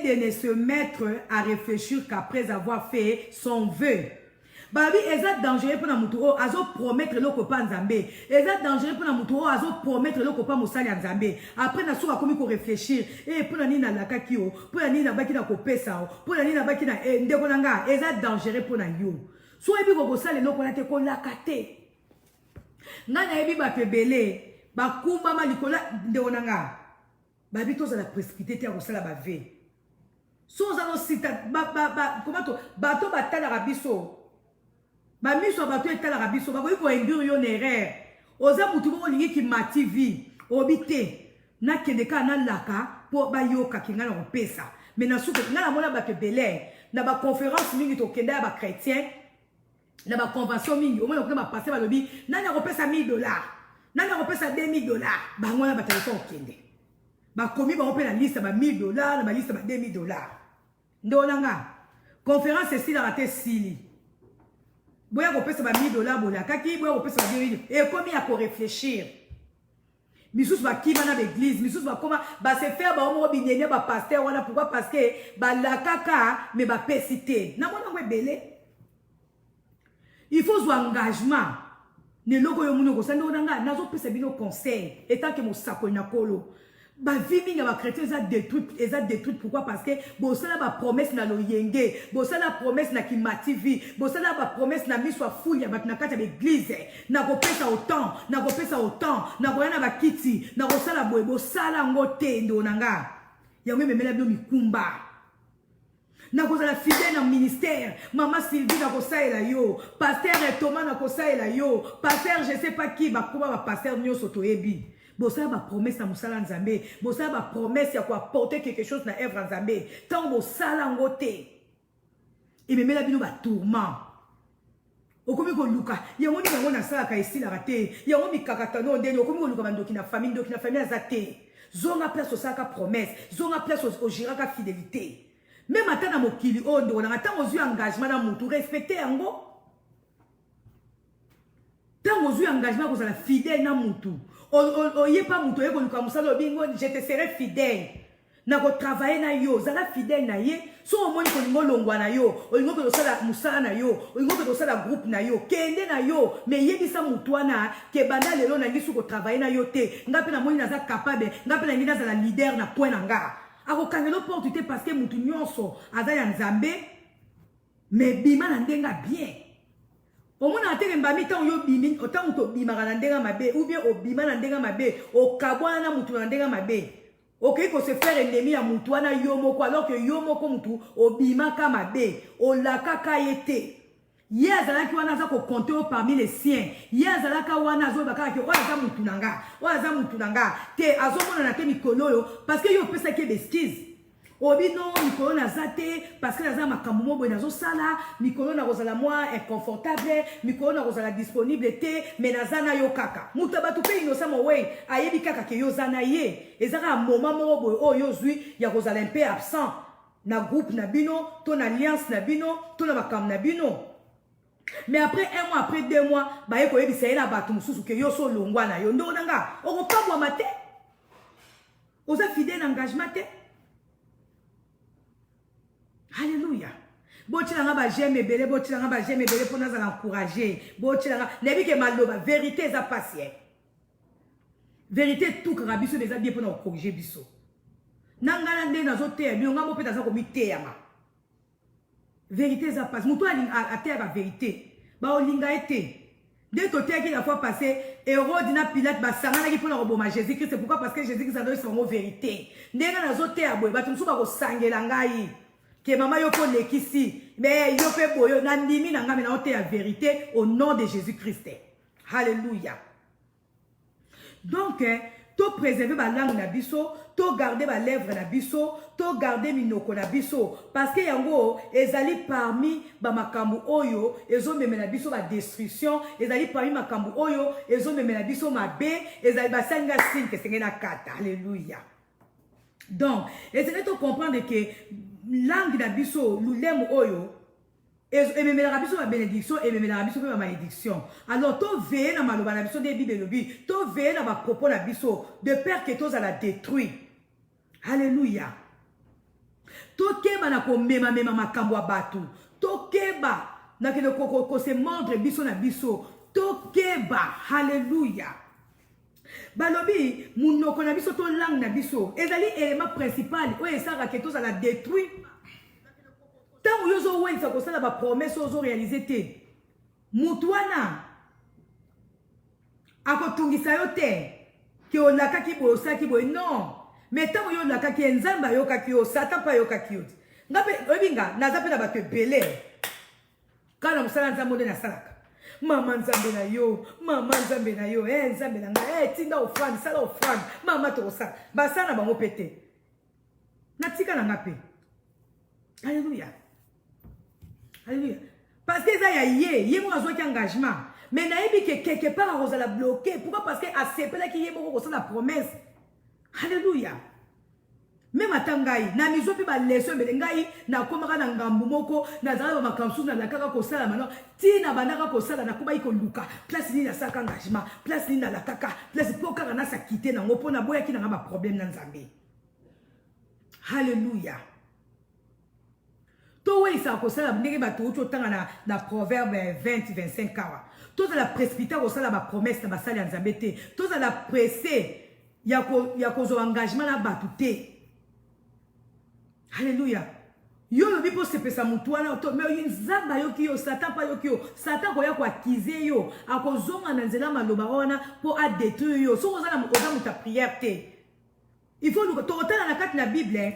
de ne se mettre à réfléchir qu'après avoir fait son vœu. Babi, est dangereux pour la mouturo, azo promettre le copain Nzambé. Est dangereux pour la mouturo, azo promettre le copain Moussali Nzambé. Après, na souka komi ko réfléchir. Et pour la nina la kakio, pour la nina baki na kopesa, pour la nina baki na ndekonanga, est dangereux pour la yo. Soit ebi ko sale no konate ko lakate. Nana ebi ba pebele, ba kumba malikola ndekonanga. Babi toza la précipité te akosala ba ve. So zano sita comment to bato batala rabiso. Ba miso bato etala rabiso ba ko endure yo erreur. Oza mutu bo lingi ki mati vie obité na kendeka na laka po ba yoka kinga na kopesa. Mais na suka na mona ba pebele na ba conférence mingi to kenda ba chrétien na ba convention mingi o mona ko ba passer ba lobi na na kopesa $1000. Na na kopesa $2000. Ba ngona ba téléphone kende. Ba komi ba opé la liste ba $1000, na ba liste ba $2000. Ndolanga. Conférence ici la raté sili. Boya ko pesa ba $1000 bola kaki boya ko pesa ba $2000. Et komi a ko réfléchir. Misus ba kima na l'église, misus ba koma ba se faire ba omo binene ba pasteur wana pourquoi parce que ba la kaka mais ba pesité. Na mona ngwe belé. Il faut un engagement. Ne logo yo muno ko sando nanga nazo pesa bino conseil étant que mo sako na kolo. Ba vie minga ba chrétien eza détruite pourquoi parce que bo sala ba promesse na loyenge bo sala promesse na kimati vie bo sala ba promesse na miswa full ya bat na kata l'église na ko pesa autant na ko yana ba kiti na ko sala boye bo sala ngote ndo nanga ya ngwe memela bino mikumba na ko sala fidèle na ministère maman Sylvie na ko saela yo pasteur Thomas na ko saela yo pasteur je sais pas qui ba kuma ba pasteur nyoso toyebi. Bosa ba promesse na musala nzambe, bosa ba promesse ya ko apporter quelque chose na œuvre nzambe. Tant bosala ngote. Et me mela bino ba tourment. Okomi ko luka, yango ni bango na sala ka ici la raté. Yango mi kakatano ndeni okomi ko luka bandoki na famille azate. Zonga place au saka promesse, zonga place au giraka fidélité. Même ata na mokili ondo na ata ozu engagement na mutu respecter yango. Tant ozu engagement ko sala fidèle na mutu. Oye pas mutu eko luka musala bingo je te serai fidèle. na ko travailler na yo zala fidèle na ye so omoni ko lingo longwa na yo olingo ko sala musala na yo olingo ko sala groupe na yo kende na yo me yebisa mutwana ke banda lelo na ngisu ko travailler na yo te ngape na moni naza capable ngape na ngina za la leader na point na nga ako kangelo opportunité parce que mutu nyonso aza ya nzambe me bima na ndenga bien omona ateke mbami tan yo bimi otan to bima na ndenga mabe ou bien obima na ndenga mabe okabwana na mutu na ndenga mabe ok, ko se faire ennemi à Moutouana Yomoko, alors que Yomoko Moutou, Obima Kamabe, Olaka Yete. Yazalaki wana za ko compter parmi les siens. Yazalaka wana zo baka ke oza Moutunanga, oza Moutunanga. Te azomona na te mikolo parce que yo pesa ke beskise. Obi non mikolo na zate parce que naza makambo mo boy nazo sala, mikolo na kozala moi inconfortable, mikolo na kozala disponible te, mais naza na yo kaka. Mutu batu pe innocent mo wey, ayebi kaka ke yo zana ye. Ezaka moment mo boy o yo zui ya kozala un peu absent na groupe na bino, ton alliance na bino, ton makambo na bino. Mais après un mois, après 2 mois, bah yeko yebi sa ena batu mususu ke yo so longwa na yo ndo nanga. Oko pa bwa mate. Oza fidèle engagement te. Alléluia. Botilanga ba j'aime belé, botilanga ba j'aime belé pour nous encourager. Botilanga, nebi ke maloba, vérité za passer. Vérité tout que biso déjà bien pour nous corriger biso. Nangana nde nazo te, bi nga mo peta za ko mi te yama. Vérité za passer. Muto a terre la vérité. Ba olinga ete. Dès que tu la fois passée, Hérode na Pilate ba sangana ki pona roboma Jésus-Christ, c'est pourquoi parce que Jésus-Christ a donné son mot vérité. Ndenga nazo te aboy, ba tumsu ba ko sangela ngai. Que maman yoko lekisi, mais yope boyo nandimi nanga mena ote la vérité au nom de Jésus-Christ. Alléluia. Donc, to préserver ba langue na biso, to garder ba lèvre na biso, to garder minoko na biso, parce que yango ezali parmi ba makambu oyo, ezo meme na biso ba destruction, ezali parmi makambu oyo, ezo meme na biso mabe, ezali ba sanga signe que c'est na kata. Alléluia. Donc, essayez de comprendre que langue d'abisso, l'ulem oyo, et même la rabisso ma bénédiction, et même la rabisso ma malédiction. Alors, to veille na maloba na biso de bible lobi, to veille na ma propos na biso, de peur que tous à la détruire. Alléluia. To keba na ko mema makambo abatu. To keba na ke ko se mordre biso na biso. To keba. Alléluia. Balobi, munoko na biso to langue na biso. Ezali élément principal. Oye sara que tous à la détruire. Tant yo zo wensa ko sala ba promesse ozo réaliser te. Mutwana. Ako tungisa yo te. Ke olaka ki bo osaki bo non. Mais tant yo olaka ki nzamba yo ka ki o satan pa yo ka ki. Ngape obinga nazape na ba te belé. Kana musala nzambo de na salaka. Mama nzambe na yo, nzambe na nga, tinda ofrande, sala ofrande, mama to sa, basana bango pete. Natika na ngape. Alléluia. Alléluia. Parce que ça y a moi qui engagement. Mais naïbi que quelque part on la bloquer. Pourquoi? Parce que accepter là qui y a la promesse. Alléluia. Même atangai na mizo pe ba leso mbele ngai na komaka na ngambu moko na zala ba makamsu na lakaka ko sala mano ti na bandaka ko sala na kuba iko luka place ni na saka engagement place ni na lakaka place poka na sa quitter na ngopo na boya ki na ba problème na nzambe. Alléluia. To we sa ko sala ndenge ba to tanga na proverbe 20-25 kawa. To za la précipiter ko sala ba promesse na ba sala ya nzambe te. To za la presser ya ko zo engagement na ba te. Alléluia. Yo lobi po se pesa mutuana to mais nzamba yo ki yo satan pa yo ki yo satan ko ya ko akize yo akozonga na nzela maloba ona po a détruire yo so kozala muta prière te. Il faut nous to otala na kati na Bible.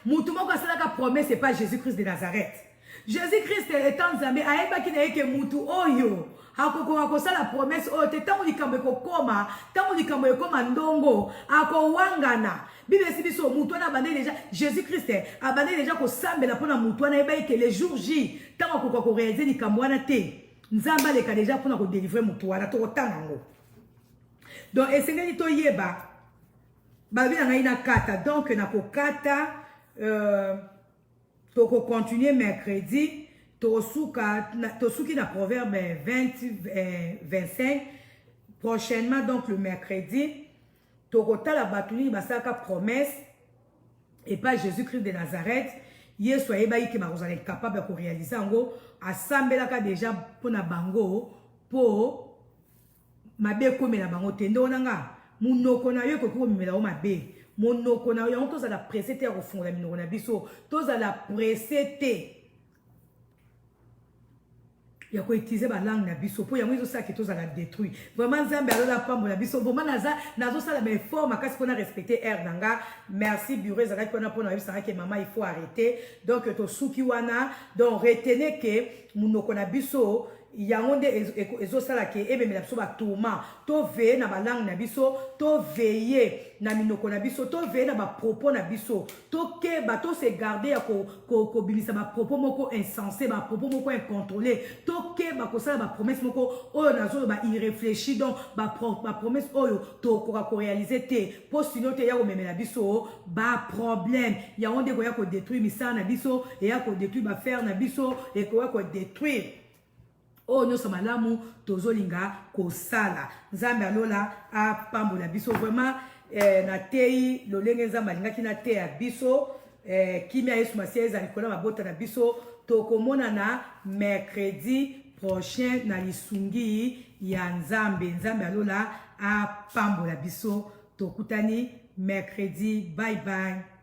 Mutu moko asalaka promesse c'est pas Jésus-Christ de Nazareth. Jésus-Christ étant nzambe ayeba ki na yeke mutu oyo ako sala promesse oyo te tango likambo ekokoma tango likambo ekoma ndongo akowangana. Bible si biso mutu na bande déjà Jésus-Christ a bande déjà ko sambela pona mutu na yeba que les jours J tango ko réaliser likambo wana te nzamba leka déjà pona ko délivrer mutu wana to kotanga ngo. Donc esengeli to yeba babi na ngai na kata donc na ko kata to ko continuer mercredi to suki na proverbe 20-25 prochainement donc le mercredi to ko tala batuni basaka promesse et pas Jésus-Christ de Nazareth. Yesu ayeba ki ba kozala capable de réaliser ngo asambelaka déjà pona bango po mabe komela bango te ndonanga munoko na yo ko komela o mabe monoko na yo tozala pressé te kofungola minoko na biso tozala pressé te ya ko utiliser ba langue na biso po ya mwizo sa ki tozala détruit vraiment Nzambe alola pambo na biso vraiment nazo sala ba effort makasi pona respecter air nanga merci bureau ezaka pona biso que maman il faut arrêter donc to suki wana donc retenez que munoko na biso yango nde ezosala ke ebemela biso batoma to veye na balangue na biso to veye na minoko na biso to veye na bapropos na biso to keba to se garde ya kobimisa bapropos moko insensé bapropos moko incontrôlé to keba kosala bapromese moko oyo nazoloba irréfléchi donc bapromese oyo tokoka koréalize te mpo sino te eya komemela biso baproblème yango nde koya kodétruire misala na biso eya kodétruire bafere na biso ekoya kodétruire oh nyonso malamu tozolinga kosala Nzambe alola apambola biso vraiment na tei lolenge Nzambe alingaki na te ya biso kimia Yesu Masiya ezali kola mabota na biso tokomona na mercredi prochain na lisungi ya Nzambe alola apambola biso tokutani mercredi bye bye.